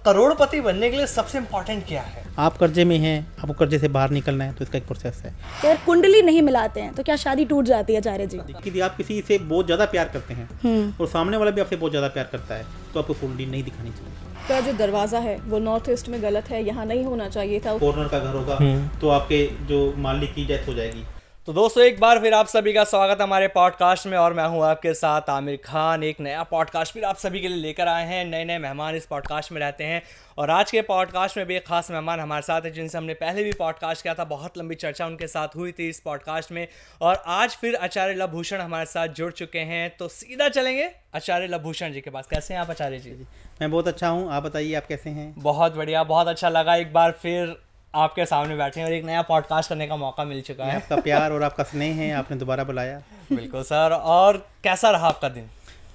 करोड़पति बनने के लिए सबसे इम्पोर्टेंट क्या है? आप कर्जे में हैं, आपको कर्जे से बाहर निकलना है, तो इसका एक प्रोसेस है। अगर कुंडली नहीं मिलाते हैं तो क्या शादी टूट जाती है आचार्य जी? यदि आप किसी से बहुत ज़्यादा प्यार करते हैं और सामने वाला भी आपसे बहुत ज़्यादा प्यार करता है, तो आपको कुंडली नहीं दिखानी चाहिए। का जो दरवाज़ा है वो नॉर्थ ईस्ट में गलत है, यहाँ नहीं होना चाहिए था। कॉर्नर का घर होगा तो आपके जो मालिक की डेथ हो जाएगी। तो दोस्तों एक बार फिर आप सभी का स्वागत है हमारे पॉडकास्ट में, और मैं हूं आपके साथ आमिर खान। एक नया पॉडकास्ट फिर आप सभी के लिए लेकर आए हैं। नए नए मेहमान इस पॉडकास्ट में रहते हैं, और आज के पॉडकास्ट में भी एक खास मेहमान हमारे साथ है, जिनसे हमने पहले भी पॉडकास्ट किया था। बहुत लंबी चर्चा उनके साथ हुई थी इस पॉडकास्ट में, और आज फिर आचार्य लवभूषण हमारे साथ जुड़ चुके हैं। तो सीधा चलेंगे आचार्य लवभूषण जी के पास। कैसे हैं आप आचार्य जी? मैं बहुत अच्छा हूँ, आप बताइए आप कैसे हैं? बहुत बढ़िया, बहुत अच्छा लगा एक बार फिर आपके सामने बैठे हैं और एक नया पॉडकास्ट करने का मौका मिल चुका है। आपका प्यार और आपका स्नेह है, आपने दोबारा बुलाया। बिल्कुल सर। और कैसा रहा आपका दिन?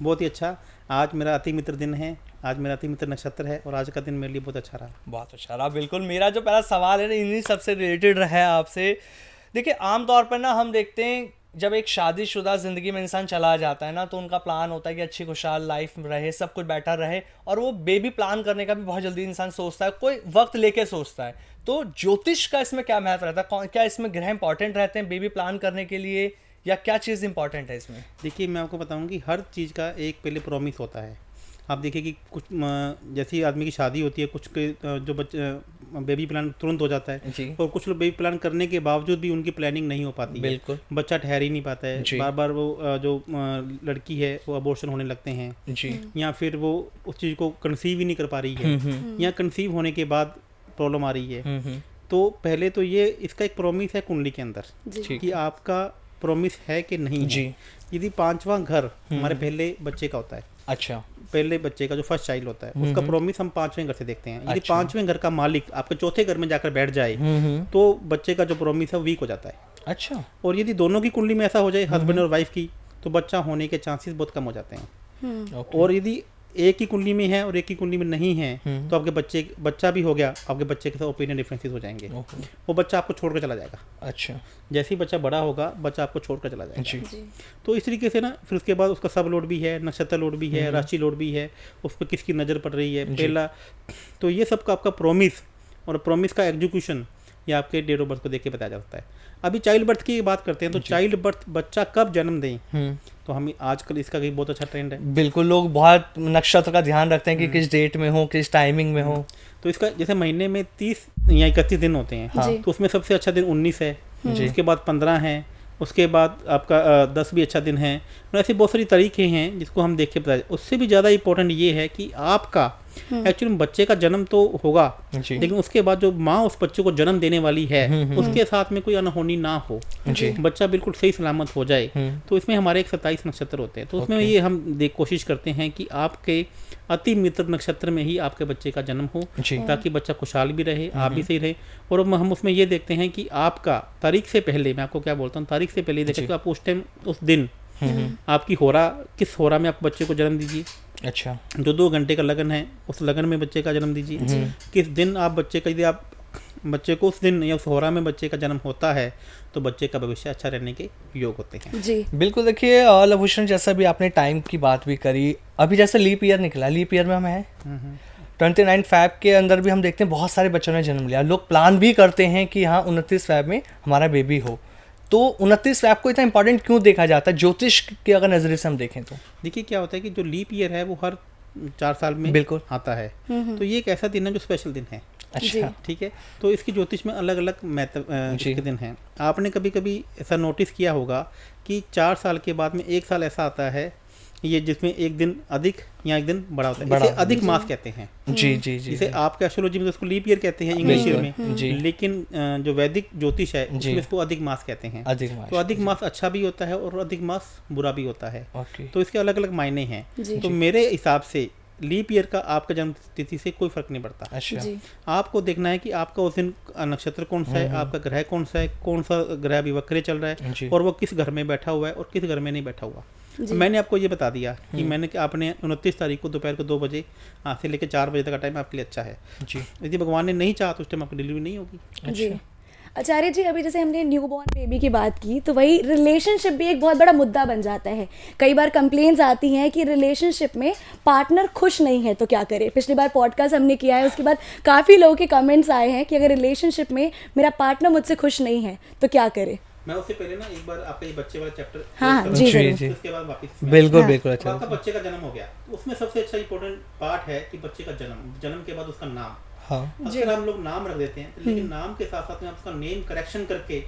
बहुत ही अच्छा। आज मेरा अति मित्र दिन है, आज मेरा अति मित्र नक्षत्र है, और आज का दिन मेरे लिए बहुत अच्छा रहा। बहुत अच्छा रहा। बिल्कुल, मेरा जो पहला सवाल है ना इन्हीं सबसे रिलेटेड रहा है आपसे। देखिए आमतौर पर ना हम देखते हैं जब एक शादीशुदा ज़िंदगी में इंसान चला जाता है ना, तो उनका प्लान होता है कि अच्छी खुशहाल लाइफ रहे, सब कुछ बेटर रहे, और वो बेबी प्लान करने का भी बहुत जल्दी इंसान सोचता है, कोई वक्त लेके सोचता है। तो ज्योतिष का इसमें क्या महत्व रहता है? क्या इसमें ग्रह इंपॉर्टेंट रहते हैं बेबी प्लान करने के लिए, या क्या चीज़ इंपॉर्टेंट है इसमें? देखिए मैं आपको बताऊं कि हर चीज़ का एक पहले प्रॉमिस होता है। आप देखिए कि कुछ जैसे आदमी की शादी होती है, कुछ के जो बच्चे बेबी प्लान तुरंत हो जाता है जी। और कुछ लोग बेबी प्लान करने के बावजूद भी उनकी प्लानिंग नहीं हो पाती है। बिल्कुल। बच्चा ठहर ही नहीं पाता है, बार बार वो जो लड़की है वो अबॉर्शन होने लगते हैं जी, या फिर वो उस चीज़ को कंसीव ही नहीं कर पा रही है, या कंसीव होने के बाद प्रॉब्लम आ रही है। तो पहले तो ये इसका एक प्रॉमिस है कुंडली के अंदर कि आपका प्रॉमिस है कि नहीं है। यदि पांचवा घर हमारे पहले बच्चे का होता है, अच्छा, पहले बच्चे का जो फर्स्ट चाइल्ड होता है उसका प्रॉमिस हम पांचवें घर से देखते हैं। यदि पांचवें घर का मालिक आपके चौथे घर में जाकर बैठ जाए तो बच्चे का जो प्रॉमिस है वीक हो जाता है। अच्छा। और यदि दोनों की कुंडली में ऐसा हो जाए, हस्बैंड और वाइफ की, तो बच्चा होने के चांसेस बहुत कम हो जाते हैं। और यदि एक ही कुंडली में है और एक ही कुंडली में नहीं है, तो आपके बच्चा भी हो गया, आपके बच्चे के साथ ओपिनियन डिफरेंसेस हो जाएंगे, वो बच्चा आपको छोड़कर चला जाएगा। अच्छा। जैसे ही बच्चा बड़ा होगा बच्चा आपको छोड़कर चला जाएगा। तो इस तरीके से ना फिर उसके बाद उसका सब लोड भी है, नक्षत्र लोड भी है, राशि लोड भी है, उस पर किसकी नज़र पड़ रही है पहला। तो ये सब का आपका प्रॉमिस और प्रॉमिस का एग्जीक्यूशन ये आपके डेट ऑफ बर्थ को देख के बताया जाता है। अभी चाइल्ड बर्थ की बात करते हैं, तो चाइल्ड बर्थ बच्चा कब जन्म दें, तो हम आजकल इसका भी बहुत अच्छा ट्रेंड है। बिल्कुल, लोग बहुत नक्षत्र का ध्यान रखते हैं कि किस डेट में हो, किस टाइमिंग में हो। तो इसका जैसे महीने में 30 या 31 दिन होते हैं, तो उसमें सबसे अच्छा दिन 19 है, उसके बाद 15 है, उसके बाद आपका 10 भी अच्छा दिन है। मतलब ऐसे बहुत सारी तरीके हैं जिसको हम देख के बताए। उससे भी ज़्यादा इंपॉर्टेंट ये है कि आपका एक्चुअली बच्चे का जन्म तो होगा, लेकिन उसके बाद जो माँ उस बच्चे को जन्म देने वाली है उसके साथ में कोई अनहोनी ना हो, बच्चा बिल्कुल सही सलामत हो जाए। तो इसमें हमारे 27 नक्षत्र होते हैं, तो उसमें ये हम कोशिश करते हैं कि आपके अति मित्र नक्षत्र में ही आपके बच्चे का जन्म हो, ताकि बच्चा खुशहाल भी रहे, आप भी सही रहे। और हम उसमें ये देखते हैं कि आपका तारीख से पहले, मैं आपको क्या बोलता हूँ, तारीख से पहले देखें तो आप उस टाइम उस दिन आपकी होरा किस होरा में आप बच्चे को जन्म दीजिए। अच्छा। जो 2 घंटे का लगन है उस लगन में बच्चे का जन्म दीजिए। किस दिन आप बच्चे का, यदि आप बच्चे को उस दिन या उस होरा में बच्चे का जन्म होता है तो बच्चे का भविष्य अच्छा रहने के योग होते हैं। जी बिल्कुल। देखिए लवभूषण, जैसा भी आपने टाइम की बात भी करी, अभी जैसे लीप ईयर निकला, लीप ईयर में हम हैं 29 फ़ैब के अंदर भी हम देखते हैं बहुत सारे बच्चों ने जन्म लिया। लोग प्लान भी करते हैं कि हाँ 29 फ़ैब में हमारा बेबी हो। तो 29 फ़ैब को इतना इंपॉर्टेंट क्यों देखा जाता है ज्योतिष के अगर नज़रिए से हम देखें तो? देखिए क्या होता है कि जो लीप ईयर है वो हर 4 साल में बिल्कुल आता है, तो ये एक ऐसा दिन है जो स्पेशल दिन है। अच्छा। ठीक है, तो इसकी ज्योतिष में अलग अलग महत्व दिन हैं। आपने कभी कभी ऐसा नोटिस किया होगा कि 4 साल के बाद में 1 साल ऐसा आता है ये जिसमें एक दिन अधिक या एक दिन बड़ा होता है, इसे अधिक मास कहते हैं। जी जी जी। जिसे आपके एस्ट्रोलॉजी में उसको लीप ईयर कहते हैं इंग्लिश ईयर में, लेकिन जो वैदिक ज्योतिष है उसमें इसको अधिक मास कहते हैं। तो अधिक मास अच्छा भी होता है और अधिक मास बुरा भी होता है, तो इसके अलग अलग मायने हैं। तो मेरे हिसाब से लीप ईयर का आपका जन्म तिथि से कोई फर्क नहीं पड़ता। अच्छा। आपको देखना है कि आपका उस दिन नक्षत्र कौन सा है, आपका ग्रह कौन सा है, कौन सा ग्रह अभी वक्रे चल रहा है, और वो किस घर में बैठा हुआ है और किस घर में नहीं बैठा हुआ। मैंने आपको ये बता दिया कि मैंने आपने 29 तारीख को दोपहर को 2 बजे से लेकर 4 बजे तक का टाइम आपके लिए अच्छा है। जी। यदि भगवान ने नहीं चाहा तो उस टाइम आपकी डिलीवरी नहीं होगी। जी। आचार्य जी, अभी जैसे हमने न्यूबॉर्न बेबी की बात की, तो वही रिलेशनशिप भी एक बहुत बड़ा मुद्दा बन जाता है। कई बार कंप्लेंट्स आती हैं कि रिलेशनशिप में पार्टनर खुश नहीं है तो क्या करें। पिछली बार पॉडकास्ट हमने किया है, उसके बाद काफ़ी लोगों के कमेंट्स आए हैं कि अगर रिलेशनशिप में मेरा पार्टनर मुझसे खुश नहीं है तो क्या करें। मैं उससे पहले ना एक बार आपका ये बच्चे वाला चैप्टर हाँ, जी, जी। उसके बाद वापस बिल्कुल हाँ। बिल्कुल। अब अच्छा आपका बच्चे का जन्म हो गया, तो उसमें सबसे अच्छा इंपॉर्टेंट पार्ट है कि बच्चे का जन्म के बाद उसका नाम। हाँ अक्सर हम लोग नाम रख देते हैं, लेकिन नाम के साथ साथ में आप उसका नेम करेक्शन करके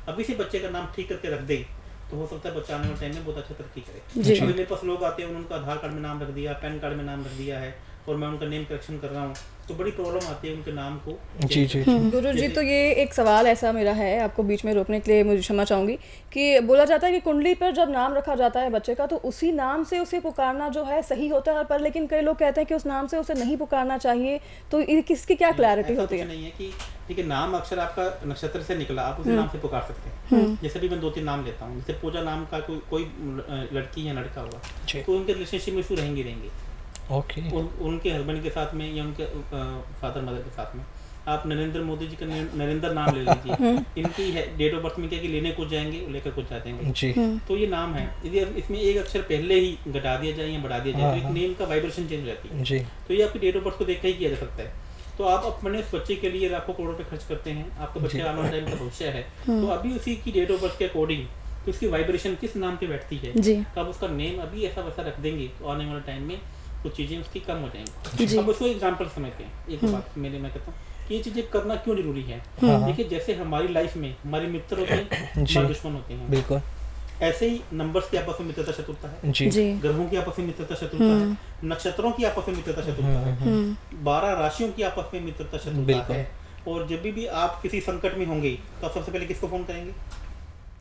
अभी से बच्चे का नाम ठीक करके रख दें तो हो सकता है बच्चा आने वाले टाइम में बहुत अच्छा तरक्की करे। जी। अभी मेरे पास लोग आते हैं, उनका आधार कार्ड में नाम रख दिया, पैन कार्ड में नाम रख दिया है और मैं उनका नेम करेक्शन कर रहा हूँ, तो बड़ी प्रॉब्लम आती है उनके नाम को। जी जी। गुरु जी, तो ये एक सवाल ऐसा मेरा है, आपको बीच में रोकने के लिए मुझे क्षमा चाहूँगी, कि बोला जाता है कि कुंडली पर जब नाम रखा जाता है बच्चे का तो उसी नाम से उसे पुकारना जो है सही होता है, पर लेकिन कई लोग कहते हैं कि उस नाम से उसे नहीं पुकारना चाहिए, तो किसकी क्या क्लैरिटी ऐसा होती कुछ है? नहीं है कि ठीक है, नाम अक्षर आपका नक्षत्र से निकला, आप उसी नाम से पुकार सकते हैं। जैसे भी मैं 2-3 नाम लेता हूँ, जैसे पूजा नाम का कोई लड़की या लड़का हुआ, जी। तो उनके रिलेशनशिप में इशू रहेंगे ओके। उनके हस्बैंड के साथ में या उनके फादर मदर के साथ में। आप नरेंद्र मोदी जी का नरेंद्र नाम ले लीजिए, इनकी डेट ऑफ बर्थ में क्या कि लेने कुछ जाएंगे लेकर कुछ जाते हैं जी। तो ये नाम है, यदि इसमें एक अक्षर पहले ही घटा दिया जाए या बढ़ा दिया जाए तो एक नेम का वाइब्रेशन चेंज हो जाती है। जी। तो ये आपकी डेट ऑफ बर्थ को देख के ही किया जा सकता है। तो आप अपने उस बच्चे के लिए लाखों करोड़ रुपए खर्च करते हैं, आपका बच्चे आने वाले टाइम का भविष्य है, तो अभी उसी की डेट ऑफ बर्थ के अकॉर्डिंग तो उसकी वाइब्रेशन किस नाम पे बैठती है, जी। तो आप उसका नेम अभी ऐसा वैसा रख देंगे तो आने वाले टाइम में कुछ चीज़ें उसकी कम हो जाएंगी। जी। अब उसको एग्जाम्पल समझते हैं। एक बात मैं कहता हूँ कि ये चीज़ें करना क्यों जरूरी है। देखिए, जैसे हमारी लाइफ में हमारे मित्र होते हैं, हमारे दुश्मन होते हैं, बिल्कुल ऐसे ही नंबर्स की आपस में मित्रता शत्रुता है, जी। जी। ग्रहों की आपस में मित्रता शत्रुता है, नक्षत्रों की आपस में मित्रता शत्रुता है, 12 राशियों की आपस में मित्रता शत्रुता बिल्कुल। है। और जब भी आप किसी संकट में होंगे तो आप सबसे पहले किसको फोन करेंगे?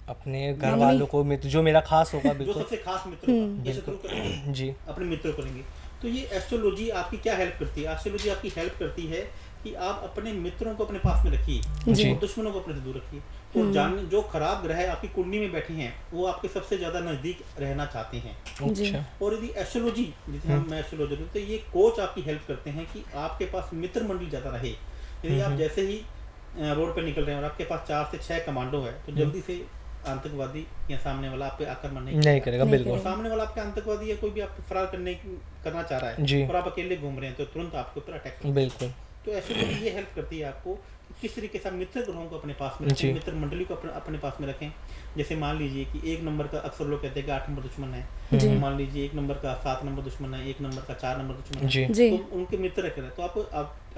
अपने घर वालों को, मित्र जो मेरा खास होगा। जो बिल्कुल सबसे खास मित्र होगा, ये शत्रु करेंगे, जी। अपने मित्र करेंगे। तो ये एस्ट्रोलॉजी आपकी क्या हेल्प करती है? एस्ट्रोलॉजी आपकी हेल्प करती है कि आप अपने मित्रों को अपने पास में रखिए जी। और दुश्मनों को अपने से दूर रखिए। और जान जो खराब ग्रह आपकी कुंडली में बैठे हैं वो आपके सबसे ज्यादा नजदीक रहना चाहते हैं। अच्छा। और यदि एस्ट्रोलॉजी, जैसे हम मैं एस्ट्रोलॉजर हूं, तो ये कोच आपकी हेल्प करते हैं कि आपके पास मित्र मंडल ज्यादा रहे। यदि आप जैसे ही रोड पे निकल रहे हैं और आपके पास 4 से 6 कमांडो है तो जल्दी से आतंकवादी या सामने वाला आप पे आक्रमण नहीं करेगा। नहीं बिल्कुल। और सामने वाला आपके आतंकवादी या कोई भी आप फरार करना चाह रहा जी। है और आप अकेले घूम रहे हैं तो तुरंत आपके ऊपर अटैक करेगा। बिल्कुल। तो ऐसे में ये हेल्प करती है आपको कि किस तरीके से आप मित्र ग्रहों को अपने पास में जी। रखें, मित्र मंडली को अपने पास में रखें। जैसे मान लीजिए कि 1 नंबर का, अक्सर लोग कहते हैं कि 8 नंबर दुश्मन जी। है, मान लीजिए 1 नंबर का 7 नंबर दुश्मन है, 1 नंबर का 4 नंबर दुश्मन है, जी। जी। तो उनके मित्र रखे तो आपको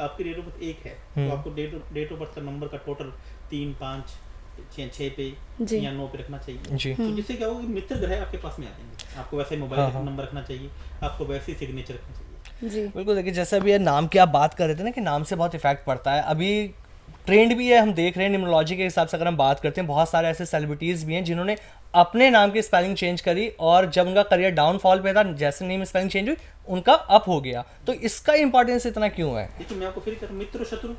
आपकी डेट ऑफ बर्थ 1 है तो आपको डेट ऑफ बर्थ का नंबर का टोटल 3, 5, 6 पे जी। या 9 पे रखना चाहिए। जी। तो जिससे क्या होगा कि मित्र ग्रह आपके पास में आ जाएंगे। आपको वैसे मोबाइल नंबर रखना चाहिए, आपको वैसे ही सिग्नेचर रखना चाहिए। जी। बिल्कुल। देखिए, जैसे अभी ये नाम की आप बात कर रहे थे ना कि नाम से बहुत इफेक्ट पड़ता है, अभी ट्रेंड भी है, हम देख रहे हैं न्यूमरोलॉजी के हिसाब से अगर हम बात करते हैं, बहुत सारे ऐसे सेलिब्रिटीज़ भी हैं जिन्होंने अपने नाम की स्पेलिंग चेंज करी और जब उनका करियर डाउनफॉल पे था, जैसे नेम स्पेलिंग चेंज हुई उनका अप हो गया। तो इसका इंपॉर्टेंस इतना क्यों है? देखिए, मैं आपको फिर कहता हूं, मित्र शत्रु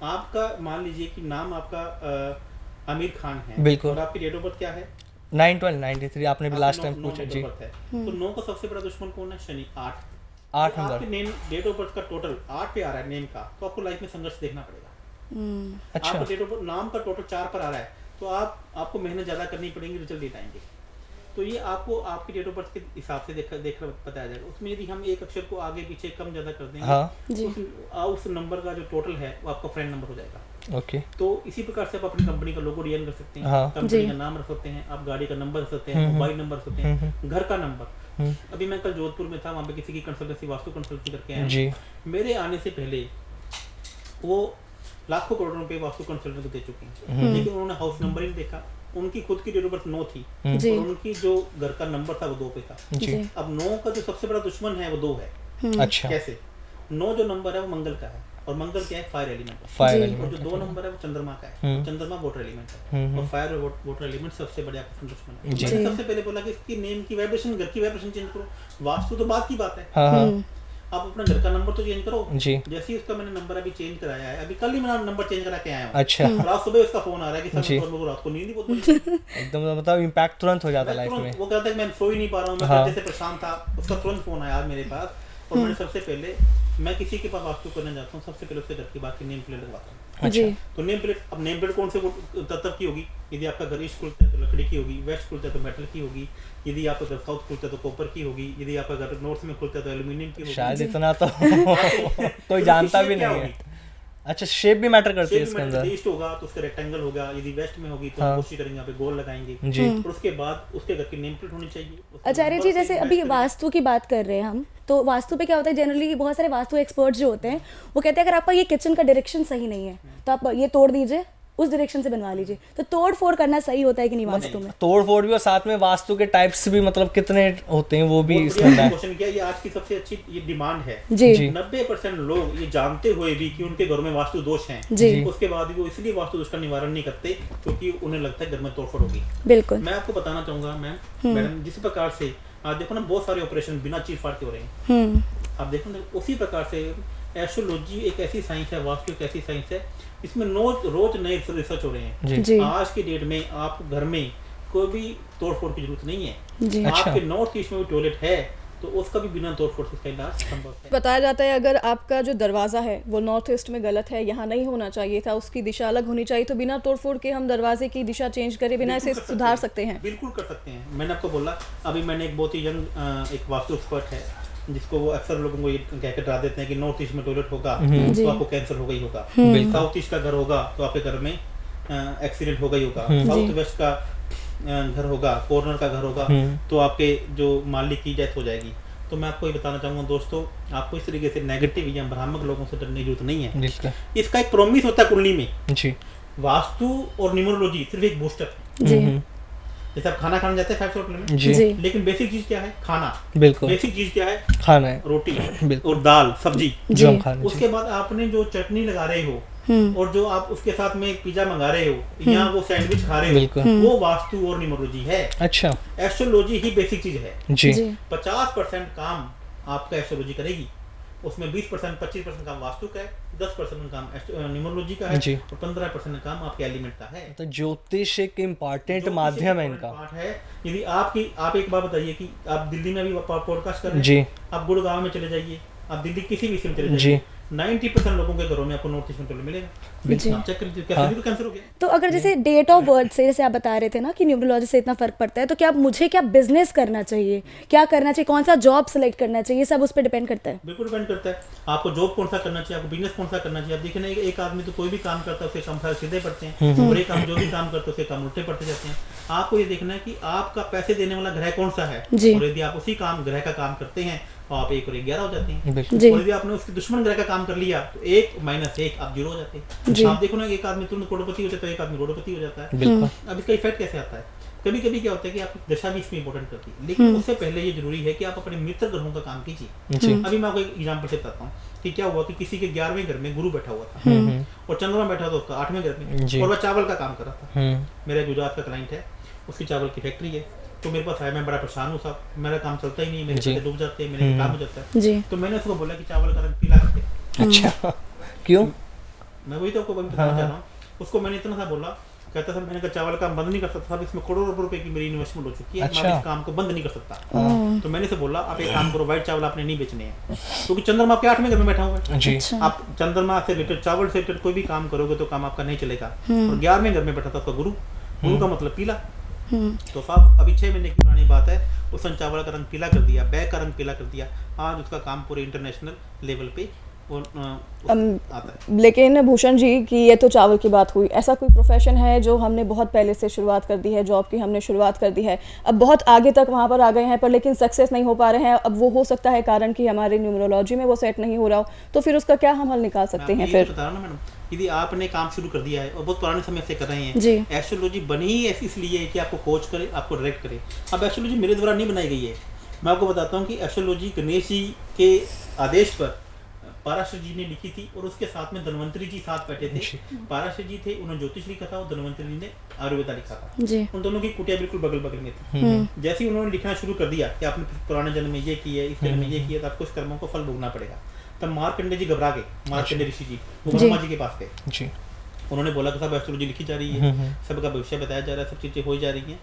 आपका, मान लीजिए कि नाम आपका आमिर खान है, बिल्कुल। और आपकी डेट ऑफ बर्थ क्या है? 9/12/93। आपने भी लास्ट टाइम पूछा जी। तो 9 का सबसे बड़ा दुश्मन कौन है? शनि। 8 तो नंबर। आपके नेम डेट ऑफ बर्थ का टोटल 8 पे आ रहा है नेम का, तो आपको लाइफ में संघर्ष देखना पड़ेगा। अच्छा। आपका डेट ऑफ बर्थ नाम का टोटल 4 पर आ रहा है तो आपको मेहनत ज्यादा करनी पड़ेगी, रिजल्ट लेट आएंगे। तो ये आपको आपकी डेट ऑफ बर्थ के हिसाब से देख बताया जाएगा। उसमें यदि हम एक अक्षर को आगे पीछे कम ज्यादा कर देंगे, हाँ। जी। उस नंबर का जो टोटल है वो आपका फ्रेंड नंबर हो जाएगा। ओके। तो इसी प्रकार से आप अपनी कंपनी का लोगो डिजाइन कर सकते हैं, हाँ। कंपनी का नाम रख सकते हैं, आप गाड़ी का नंबर रख सकते हैं, मोबाइल नंबर रख सकते हैं, घर का नंबर। अभी मैं कल जोधपुर में था, वहाँ पे किसी की कंसल्टेंसी, वास्तु कंसल्टेंसी करके आया जी। मेरे आने से पहले वो लाखों करोड़ों रुपए वास्तु कंसल्टेंट को दे चुके हैं, लेकिन उन्होंने हाउस नंबर ही नहीं देखा। उनकी खुद की डेट ऑफ बर्थ 9 थी जी। और उनकी जो घर का नंबर था वो 2 पे था। जी। अब 9 का जो सबसे बड़ा दुश्मन है वो 2 है। अच्छा। कैसे? 9 जो नंबर है वो मंगल का है और मंगल क्या है? Fire element. फायर जी। और एलिमेंट। जो 2 नंबर है वो चंद्रमा का है। चंद्रमा वाटर एलिमेंट है और फायर और वाटर एलिमेंट सबसे बड़े आपका दुश्मन है। मैंने सबसे पहले बोला कि इसकी नेम की वाइब्रेशन, घर की वाइब्रेशन चेंज करो। वास्तु तो बात की बात है, हाँ हाँ। आप अपना घर का नंबर तो चेंज करो। जी। जैसे ही उसका मैंने नंबर अभी चेंज कराया है, अभी कल ही मैंने नंबर चेंज करा के आया हूँ। अच्छा। और आज सुबह उसका फोन आ रहा है कि सर जी। मेरे को रात को नींद ही बहुत बुरी है। एकदम मतलब इम्पैक्ट तुरंत हो जाता है मैं लाइफ में। तुरंत- वो कहता है कि मैं सो ही नहीं पा रहा हूँ, मैं हाँ। जैसे परेशान था। उसका तुरंत फोन आया आज मेरे पास और मैंने सबसे पहले, मैं किसी के पास वास्तु करने जाता हूँ, सबसे पहले उसके घर की बात की नेम प्लेट लगवाता हूँ। जी तो नेम प्लेट, अब नेम प्लेट कौन से तत्व की होगी? यदि आपका घर ईस्ट खुलता है तो लकड़ी की होगी, वेस्ट खुलता है तो मेटल की होगी, यदि आपका घर साउथ खुलता है तो कॉपर की होगी, यदि आपका घर नॉर्थ में खुलता है तो एल्यूमिनियम की होगी। शायद इतना तो कोई जानता भी नहीं है। अच्छा, शेप भी मैटर करती है इसके अंदर। ईस्ट होगा तो उसका रेक्टेंगल होगा, यदि वेस्ट में होगी तो हम कोशिश करेंगे यहाँ पे गोल लगाएंगे जी। और उसके बाद उसके घर की नेम प्लेट होनी चाहिए। आचार्य जी, जैसे अभी वास्तु की बात कर रहे हैं हम, तो वास्तु पे क्या होता है, जनरली बहुत सारे वास्तु एक्सपर्ट्स जो होते हैं वो कहते हैं अगर आपका ये किचन का डायरेक्शन सही नहीं है तो आप ये तोड़ दीजिए, उस डायरेक्शन से बनवा लीजिए। तो तोड़ फोड़ करना सही होता है कि नहीं वास्तु में? तोड़ फोड़ भी, और साथ में वास्तु के टाइप्स भी मतलब कितने होते हैं वो भी इसमें है। क्वेश्चन किया, ये आज की सबसे अच्छी ये डिमांड है जी। 90% लोग ये जानते हुए भी कि उनके घरों में वास्तु दोष हैं, जी। उसके बाद भी वो इसलिए वास्तु दोष का निवारण नहीं करते क्योंकि उन्हें लगता है घर में तोड़फोड़ होगी। बिल्कुल। मैं आपको बताना चाहूंगा मैडम, जिस प्रकार से आज देखो ना बहुत सारे ऑपरेशन बिना चीर फाड़ के हो रहे हैं, आप देखो ना, उसी प्रकार से एस्ट्रोलॉजी एक ऐसी साइंस है, वास्तु एक ऐसी साइंस है, इसमें रोज नए रिसर्च हो रहे हैं। जी। आज की डेट में आप घर में कोई भी तोड़फोड़ की जरूरत नहीं है। जी। आपके नॉर्थ ईस्ट में भी टॉयलेट है तो उसका भी बिना तोड़फोड़ से इसका इलाज संभव है। बताया जाता है अगर आपका जो दरवाज़ा है वो नॉर्थ ईस्ट में गलत है, यहाँ नहीं होना चाहिए था, उसकी दिशा अलग होनी चाहिए, तो बिना तोड़फोड़ के हम दरवाजे की दिशा चेंज करें, बिना इसे सुधार सकते हैं। बिल्कुल कर सकते हैं। मैंने आपको बोला, अभी मैंने एक बहुत ही यंग एक वास्तु एक्सपर्ट है जिसको वो अक्सर लोगों को ये कहकर डरा देते हैं कि नॉर्थ ईस्ट में टॉयलेट होगा तो आपको कैंसर हो गई होगा, साउथ ईस्ट का घर होगा तो आपके घर में एक्सीडेंट हो गई होगा, साउथ वेस्ट का घर होगा, कॉर्नर का घर होगा तो आपके जो मालिक की डेथ हो जाएगी। तो मैं आपको ये बताना चाहूंगा दोस्तों, आपको इस तरीके से नेगेटिव या भ्रामक लोगों से डरने की जरूरत नहीं है। इसका एक प्रॉमिस होता है कुंडली में जी। वास्तु और न्यूमरोलॉजी सिर्फ एक बूस्टर है जी। जैसे आप खाना खाने जाते हैं 5 स्टार होटल में जी, लेकिन बेसिक चीज क्या है? खाना। बिल्कुल। बेसिक चीज क्या है? खाना है, रोटी और दाल सब्जी जो हम खा रहे हैं। उसके बाद आपने जो चटनी लगा रहे हो और जो आप उसके साथ में पिज्जा मंगा रहे हो या वो सैंडविच खा रहे हो, वो वास्तु और न्यूमरोलॉजी है। अच्छा। एस्ट्रोलॉजी ही बेसिक चीज है जी। 50% काम आपका एस्ट्रोलॉजी करेगी, उसमें 20% 25% काम वास्तु का है, 10% काम न्यूमरोलॉजी का है और 15% काम आपके एलिमेंट का है। तो ज्योतिष एक इम्पोर्टेंट माध्यम है इनका पार्ट है। यदि आप एक बात बताइए कि आप दिल्ली में भी पॉडकास्ट कर रहे हैं जी, आप गुड़गांव में चले जाइए, आप दिल्ली किसी भी में चले जाइए, 90% लोगों के घरों में आपको नॉर्थ ईस्ट में टॉयलेट मिलेगा। आप चेक कर लीजिए, कैंसर हो गया। तो अगर जैसे डेट ऑफ बर्थ से, जैसे आप बता रहे थे ना कि न्यूमरोलॉजी से इतना फर्क पड़ता है, तो क्या मुझे क्या बिजनेस करना चाहिए, क्या करना चाहिए, कौन सा जॉब सेलेक्ट करना चाहिए, सब उस पर डिपेंड करता है? बिल्कुल डिपेंड करता है आपको जॉब कौन सा करना चाहिए, आपको बिजनेस कौन सा करना चाहिए। आप देखिए ना, एक आदमी तो कोई भी काम करता है उसके काम सारे सीधे पड़ते हैं और एक काम जो भी काम करता है उसके काम उल्टे पड़ते जाते हैं। आपको ये देखना है कि आपका पैसे देने वाला ग्रह कौन सा है, और यदि आप उसी ग्रह का काम करते हैं तो आप 1 और 1 11 हो जाते हैं। और यदि आपने उसके दुश्मन ग्रह का काम कर लिया तो 1 - 1 आप 0 हो जाते हैं। आप देखो ना, एक आदमी तुरंत करोड़पति हो जाता है, एक आदमी करोड़पति हो जाता है। अब इसका इफेक्ट कैसे आता है? कभी कभी क्या होता है कि आपकी दशा भी इसमें इंपॉर्टेंट करती है, लेकिन उससे पहले ये जरूरी है कि आप अपने मित्र ग्रहों का काम कीजिए। अभी मैं आपको एक एग्जांपल से बताता हूँ कि क्या हुआ कि किसी के 11वें घर में गुरु बैठा हुआ था और चंद्रमा बैठा था उसका 8वें घर में, और वह चावल का काम कर रहा था। मेरा गुजरात का क्लाइंट है, उसकी चावल की फैक्ट्री है, तो मेरे पास आया, मैं बड़ा परेशान हूँ साहब, मेरा काम चलता ही नहीं, मेरे पैसे डूब जाते हैं, मेरे काम हो जाता है। तो मैंने उसको बोला कि चावल का रंग पीला कर दे। अच्छा, क्यों? मैं वही तो आपको बताना चाह रहा हूँ। उसको मैंने इतना सा बोला, कहता सर मैंने कहा चावल का बंद नहीं कर सकता, इसमें करोड़ों रुपए की मेरी इन्वेस्टमेंट हो चुकी है, मैं इस काम को बंद नहीं कर सकता। तो मैंने से बोला आप एक काम करो, व्हाइट चावल आपने नहीं बेचने हैं क्योंकि चंद्रमा आपके 8वें घर में बैठा हुआ है। आप चंद्रमा से रिलेटेड, चावल से रिलेटेड कोई भी काम करोगे तो काम आपका नहीं चलेगा। और 11वें घर में बैठा था आपका गुरु, गुरु का मतलब पीला। तो साहब अभी 6 महीने की पुरानी बात है, उसने चावल का रंग पीला कर दिया, बैग का रंग पीला कर दिया। आज उसका काम पूरे इंटरनेशनल लेवल पे आता है। लेकिन भूषण जी की ये तो चावल की बात हुई, ऐसा कोई प्रोफेशन है जो हमने बहुत पहले से शुरुआत कर दी है, जॉब की हमने शुरुआत कर दी है, अब बहुत आगे तक वहाँ पर आ गए हैं पर लेकिन सक्सेस नहीं हो पा रहे हैं। अब वो हो सकता है कारण कि हमारे न्यूमरोलॉजी में वो सेट नहीं हो रहा हो, तो फिर उसका क्या हम हल निकाल सकते हैं? फिर बता रहा हूं ना मैडम, यदि आपने काम शुरू कर दिया है और बहुत पुराने समय से कर रहे हैं, एस्ट्रोलॉजी बनी ही ऐसी इसलिए है कि आपको कोच करे, आपको डायरेक्ट करे। अब एस्ट्रोलॉजी मेरे द्वारा नहीं बनाई गई है, मैं आपको बताता हूँ कि एस्ट्रोलॉजी गणेश जी के आदेश पर पाराशर जी ने लिखी थी और उसके साथ में धन्वंतरी जी साथ बैठे थे। पाराशर जी थे, उन्होंने ज्योतिष लिखा था और धन्वंतरी जी ने आयुर्वेदा लिखा था। उन दोनों की कुटिया बिल्कुल बगल बगल में थी। जैसे ही उन्होंने लिखना शुरू कर दिया कि आपने पुराने जन्म में ये किया, इस जन्म में ये किया, तो आपको इस कर्मों को फल भोगना पड़ेगा। तब मार्कंडे जी घबरा गए, मार्कंडे ऋषि जी वो ब्रह्मा जी के पास गए। उन्होंने बोला कि सब एस्ट्रोलॉजी लिखी जा रही है, सबका भविष्य बताया जा रहा है, सब चीजें हो जा रही हैं,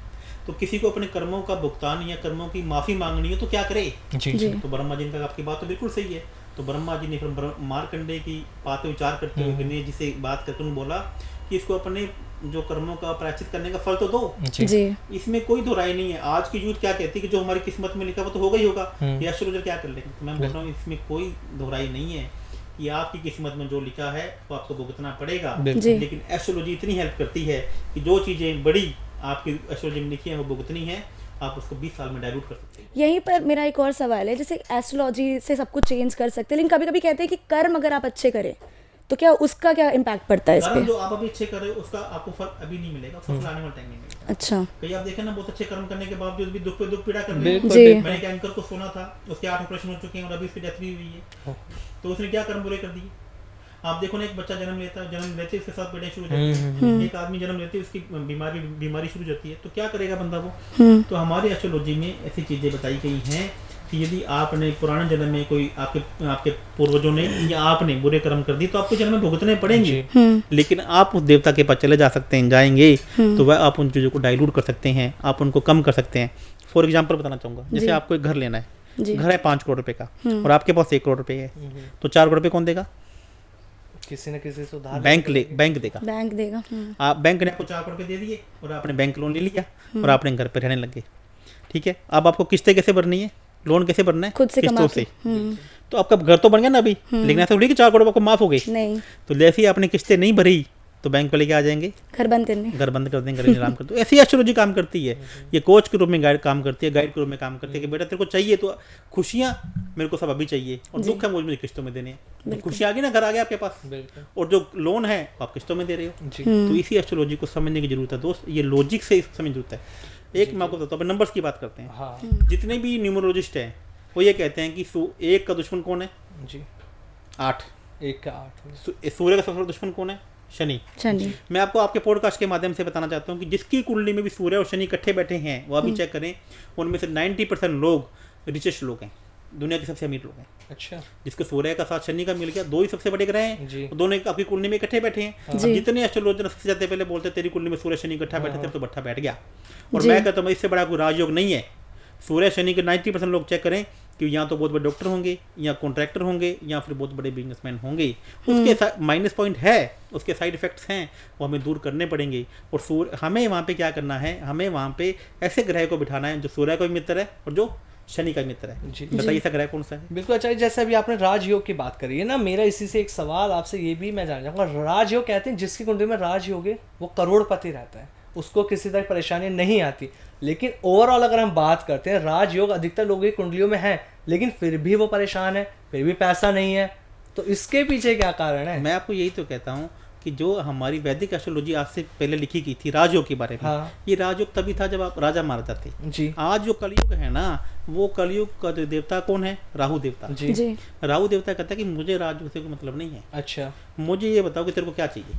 तो किसी को अपने कर्मों का भुगतान या कर्मों की माफी मांगनी है तो क्या करे? तो ब्रह्मा जी का आपकी बात तो बिल्कुल सही है। तो ब्रह्मा जी ने फिर मार्कंडेय की बातें उच्चार करते हुए गणेश जी से बात करके उन्होंने बोला कि इसको अपने जो कर्मों का प्रायश्चित करने का फल तो दो। जी इसमें कोई दो राय नहीं है। आज की यूथ क्या कहती है कि जो हमारी किस्मत में लिखा वो तो होगा ही होगा, ये एस्ट्रोलॉजर क्या कर लेंगे। तो मैं बोल रहा हूँ इसमें कोई दो राय नहीं है कि आपकी किस्मत में जो लिखा है वो आपको भुगतना पड़ेगा, लेकिन एस्ट्रोलॉजी इतनी हेल्प करती है कि जो चीज़ें बड़ी आपकी एस्ट्रोलॉजी में लिखी है वो भुगतनी है, आप उसको 20 साल में डाइल्यूट कर सकते हैं। यहीं पर मेरा एक और सवाल है, जैसे एस्ट्रोलॉजी से सब कुछ चेंज कर सकते हैं, लेकिन कभी कभी कहते हैं कि कर्म अगर आप अच्छे करें तो क्या उसका क्या इम्पैक्ट पड़ता है इस कर्म पे? जो आप अभी अच्छे कर रहे हो उसका आपको फल अभी नहीं मिलेगा, उसका फल आने वाला टाइम नहीं मिलेगा। अच्छा कई आप देखें ना बहुत अच्छे कर्म करने के बावजूद भी दुख पे दुख पीड़ा कर रहे हैं। जी मैंने एक एंकर को सुना था, उसके 8 ऑपरेशन हो चुके हैं और अभी उसकी डेथ भी हुई है। तो उसने क्या कर्म बुरे कर दिए। आप देखो ना, एक बच्चा जन्म लेता है, जन्म लेते उसके साथ पीड़ाएं शुरू हो जाती है। एक आदमी जन्म लेते उसकी बीमारी शुरू हो जाती है। तो क्या करेगा बंदा वो। तो हमारी एस्ट्रोलॉजी में ऐसी चीजें बताई गई हैं कि यदि आपने पुराने जन्म में कोई आपके पूर्वजों ने या आपने बुरे कर्म कर दिए तो आपको जन्म में भुगतने पड़ेंगे, लेकिन आप उस देवता के पास चले जा सकते हैं, जाएंगे तो वह आप उन चीज़ों को डाइल्यूट कर सकते हैं, आप उनको कम कर सकते हैं। फॉर एग्जाम्पल बताना चाहूँगा, जैसे आपको एक घर लेना है, घर है 5 करोड़ रुपए का और आपके पास 1 करोड़ रुपए है, तो 4 करोड़ रुपए कौन देगा? किसी न किसी से उधार बैंक देगा। बैंक देगा। आप बैंक ने आपको 4 करोड़ रुपए दे दिए और आपने बैंक लोन ले लिया और आपने घर पे रहने लगे, ठीक है। अब आपको किस्तें कैसे भरनी है, लोन कैसे भरना है? खुद से किस्तों कमा से। तो आपका घर तो बन गया ना अभी, लेकिन ऐसा थोड़ी कि 4 करोड़ आपको माफ हो गए। नहीं, तो जैसे ही आपने किस्तें नहीं भरी तो बैंक वाले क्या आ जाएंगे? घर बंद करने। घर बंद कर देंगे, घर नीलाम कर दो। ऐसी एस्ट्रोलॉजी काम करती है। ये कोच के रूप में गाइड काम करती है, गाइड के रूप में काम करती है कि बेटा तेरे को चाहिए तो खुशियाँ मेरे को सब अभी चाहिए और दुख है मुझे किस्तों में देने हैं। खुशी आ गई ना, घर आ गया आपके पास, और जो लोन है आप किस्तों में दे रहे हो। तो इसी एस्ट्रोलॉजी को समझने की जरूरत है दोस्त, ये लॉजिक से समझने की जरूरत है। एक मैं आपको बताता हूँ, नंबर्स की बात करते हैं। जितने भी न्यूमरोलॉजिस्ट हैं वो ये कहते हैं कि 1 का दुश्मन कौन है? जी 8। 1 का 8। सूर्य का सबसे बड़ा दुश्मन कौन है? शनि। मैं आपको आपके पॉडकास्ट के माध्यम से बताना चाहता हूँ कि जिसकी कुंडली में भी सूर्य और शनि इकट्ठे बैठे हैं वो अभी चेक करें, उनमें से 90% लोग रिचेस्ट लोग हैं, दुनिया के सबसे अमीर लोग हैं। अच्छा। जिसको सूर्य का साथ शनि का मिल गया, 2 ही सबसे बड़े ग्रह हैं, दोनों आपकी कुंडली में इकट्ठे बैठे हैं। अब जितने एस्ट्रोलॉजर सबसे जाते पहले बोलते तेरी कुंडली में सूर्य शनि इकट्ठा बैठे थे तो बट्ठा बैठ गया। और मैं कहता हूँ इससे बड़ा कोई राजयोग नहीं है। सूर्य शनि के 90% लोग चेक करें कि या तो बहुत बड़े डॉक्टर होंगे या कॉन्ट्रैक्टर होंगे या फिर बहुत बड़े बिजनेसमैन होंगे। उसके माइनस पॉइंट है, उसके साइड इफेक्ट्स हैं, वो हमें दूर करने पड़ेंगे। और सूर्य हमें वहाँ पे क्या करना है, हमें वहाँ पे ऐसे ग्रह को बिठाना है जो सूर्य का भी मित्र है और जो शनि का मित्र है। बताइए ऐसा ग्रह कौन सा है? बिल्कुल अच्छा, जैसे अभी आपने राजयोग की बात करी है ना, मेरा इसी से एक सवाल आपसे ये भी मैं जानना चाहूँगा। राजयोग कहते हैं जिसकी कुंडली में राजयोग है वो करोड़पति रहता है, उसको किसी तरह परेशानी नहीं आती। लेकिन ओवरऑल अगर हम बात करते हैं, राजयोग अधिकतर लोगों की कुंडलियों में है लेकिन फिर भी वो परेशान है, फिर भी पैसा नहीं है, तो इसके पीछे क्या कारण है? मैं आपको यही तो कहता हूँ कि जो हमारी वैदिक एस्ट्रोलॉजी आज से पहले लिखी गई थी राजयोग के बारे में, ये राजयोग तभी था जब आप राजा मारा जाते जी। आज जो कलयुग है ना, वो कलयुग का जो देवता कौन है? राहु देवता जी। राहु देवता कहता है कि मुझे राजयोग से कोई मतलब नहीं है। अच्छा, मुझे ये बताओ कि तेरे को क्या चाहिए।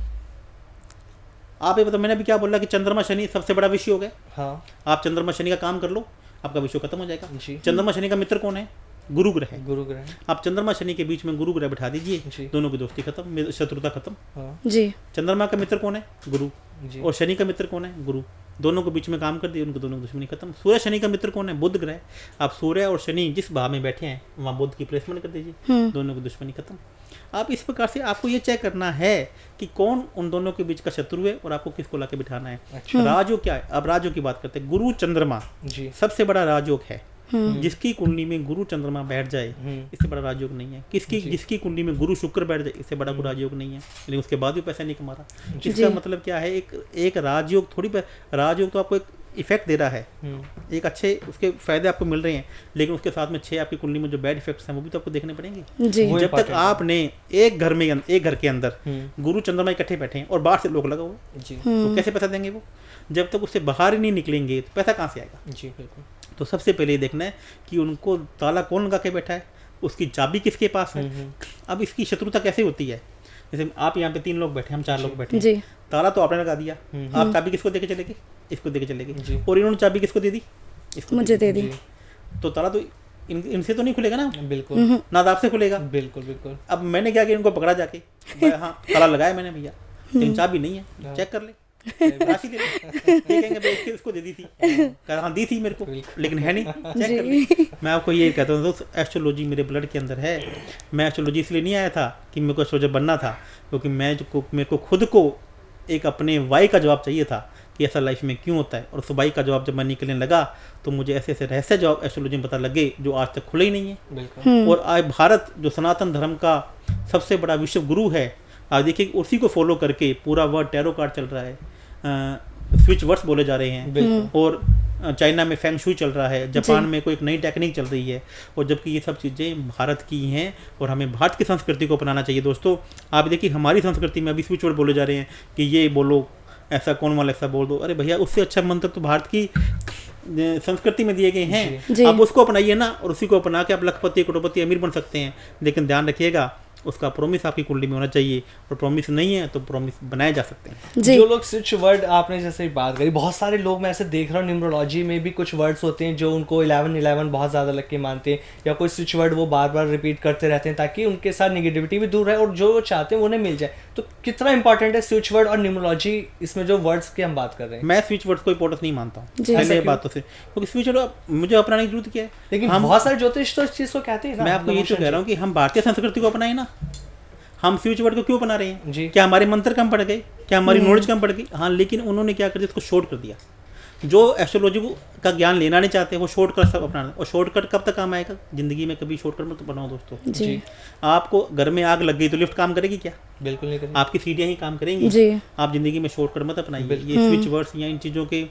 आप ये बताओ, मैंने अभी क्या बोला कि चंद्रमा शनि सबसे बड़ा विषय हो गया। हाँ, आप चंद्रमा शनि का काम कर लो, आपका विषय खत्म हो जाएगा। चंद्रमा शनि का मित्र कौन है? गुरु ग्रह है। गुरु ग्रह। आप चंद्रमा शनि के बीच में गुरु ग्रह बिठा दीजिए, दोनों की दोस्ती खत्म, शत्रुता खत्म जी। चंद्रमा का मित्र कौन है? गुरु। और शनि का मित्र कौन है? गुरु। दोनों को बीच में काम कर दिए, उनको दोनों की दुश्मनी खत्म। सूर्य शनि का मित्र कौन है? बुध ग्रह। आप सूर्य और शनि जिस भाव में बैठे हैं वहाँ बुध की प्लेसमेंट कर दीजिए, दोनों की दुश्मनी खत्म। आप इस प्रकार से आपको ये चेक करना है कि कौन उन दोनों के बीच का शत्रु है और आपको किसको लाके बिठाना है। अच्छा। राजयोग क्या है? अब राजयोग की बात करते हैं। गुरु चंद्रमा जी सबसे बड़ा राजयोग है। जिसकी कुंडली में गुरु चंद्रमा बैठ जाए इससे बड़ा राजयोग नहीं है। जिसकी कुंडली में गुरु शुक्र बैठ जाए इससे बड़ा कोई राजयोग नहीं है, लेकिन उसके बाद भी पैसा नहीं कमा रहा। इसका मतलब क्या है? एक राजयोग थोड़ी, राजयोग तो आपको एक इफेक्ट दे रहा है, एक अच्छे उसके फायदे आपको मिल रहे हैं, लेकिन उसके साथ में 6 आपकी कुंडली में जो बैड इफेक्ट्स हैं वो भी तो आपको देखने पड़ेंगे। जब तक आपने एक घर के अंदर गुरु चंद्रमा इकट्ठे बैठे हैं और बाहर से लोग लगा हुआ तो कैसे पैसा देंगे वो? जब तक उससे बाहर ही नहीं निकलेंगे तो पैसा कहाँ से आएगा? जी बिल्कुल। तो सबसे पहले ये देखना है कि उनको ताला कौन लगा के बैठा है, उसकी चाबी किसके पास है। अब इसकी शत्रुता कैसे होती है? जैसे आप यहाँ पे 3 लोग बैठे, हम 4 लोग बैठे, ताला तो आपने लगा दिया, आप चाबी किसको देके चलेंगे? इसको देके चलेंगे। और इन्होंने चाबी किसको दे दी? इसको मुझे दे दी। तो ताला तो इनसे तो नहीं खुलेगा ना, बिल्कुल ना आपसे खुलेगा, बिल्कुल बिल्कुल। अब मैंने क्या किया, इनको पकड़ा जाके, हाँ ताला लगाया मैंने भैया, लेकिन चाबी नहीं है, चेक कर ले। राशि दे दो। ये कहेंगे भाई इसको दे दी थी, कहा हाँ दी थी मेरे को, लेकिन है नहीं, चेक कर ली। मैं आपको ये कहता हूँ दोस्त, एस्ट्रोलॉजी मेरे ब्लड के अंदर है। मैं एस्ट्रोलॉजी इसलिए नहीं आया था कि मेरे को एस्ट्रोलॉजर बनना था, क्योंकि मेरे को खुद को एक अपने वाई का जवाब चाहिए था कि ऐसा लाइफ में क्यों होता है। और उस वाई का जवाब जब मैं निकलने लगा तो मुझे ऐसे ऐसे रहस्य जवाब एस्ट्रोलॉजी में पता लगे जो आज तक खुले ही नहीं है। बिल्कुल। और आज भारत जो सनातन धर्म का सबसे बड़ा विश्व गुरु है, आज देखिए उसी को फॉलो करके पूरा वर्ड टैरो कार्ड चल रहा है, स्विच वर्ड्स बोले जा रहे हैं, और चाइना में फेंग शुई चल रहा है, जापान में कोई एक नई टेक्निक चल रही है, और जबकि ये सब चीज़ें भारत की हैं और हमें भारत की संस्कृति को अपनाना चाहिए। दोस्तों आप देखिए हमारी संस्कृति में अभी स्विच वर्ड बोले जा रहे हैं कि ये बोलो, ऐसा कौन वाला ऐसा बोल दो। अरे भैया उससे अच्छा मंत्र तो भारत की संस्कृति में दिए गए हैं, आप उसको अपनाइए ना, और उसी को अपना के आप लखपति करोड़पति अमीर बन सकते हैं। लेकिन ध्यान रखिएगा उसका प्रॉमिस आपकी कुंडली में होना चाहिए, और प्रॉमिस नहीं है तो प्रॉमिस बनाए जा सकते हैं। जी। जो लोग स्विच वर्ड आपने जैसे बात करी, बहुत सारे लोग मैं ऐसे देख रहा हूँ न्यूमरोलॉजी में भी कुछ वर्ड्स होते हैं जो उनको 11 बहुत ज़्यादा लग के मानते हैं, या कोई स्विच वर्ड वो बार बार रिपीट करते रहते हैं ताकि उनके साथ निगेटिविटी भी दूर रहे और जो चाहते हैं उन्हें मिल जाए। तो कितना इंपॉर्टेंट है स्विच वर्ड और न्यूमरोलॉजी इसमें जो वर्ड्स की हम बात कर रहे हैं? मैं स्विच वर्ड को इंपॉर्टेंस नहीं मानता हूँ जी। पहले बातों से, क्योंकि स्विच वर्ड मुझे अपनाने की जरूरत क्या है। लेकिन बहुत सारे ज्योतिष तो इस चीज़ को कहते हैं ना। मैं आपको ये तो कह रहा हूँ कि हम भारतीय संस्कृति को अपनाएं ना, हम स्विच वर्ड को क्यों बना रहे हैं? जी। क्या हमारे मंत्र कम पड़ गए? क्या हमारी नॉलेज कम पड़ गई? हाँ, लेकिन उन्होंने क्या कर दिया, इसको शॉर्ट कर दिया। जो एस्ट्रोलॉजी का ज्ञान लेना नहीं चाहते वो शॉर्टकट सब अपनाना, और शॉर्टकट कब तक काम आएगा? जिंदगी में कभी शॉर्टकट मत बनाओ दोस्तों। जी। आपको घर में आग लग गई तो लिफ्ट काम करेगी क्या? बिल्कुल नहीं करेंगे। आपकी सीढ़ियाँ ही काम करेंगी। जी। आप जिंदगी में शॉर्टकट मत अपनाइए। ये स्विच वर्ड्स या इन चीज़ों के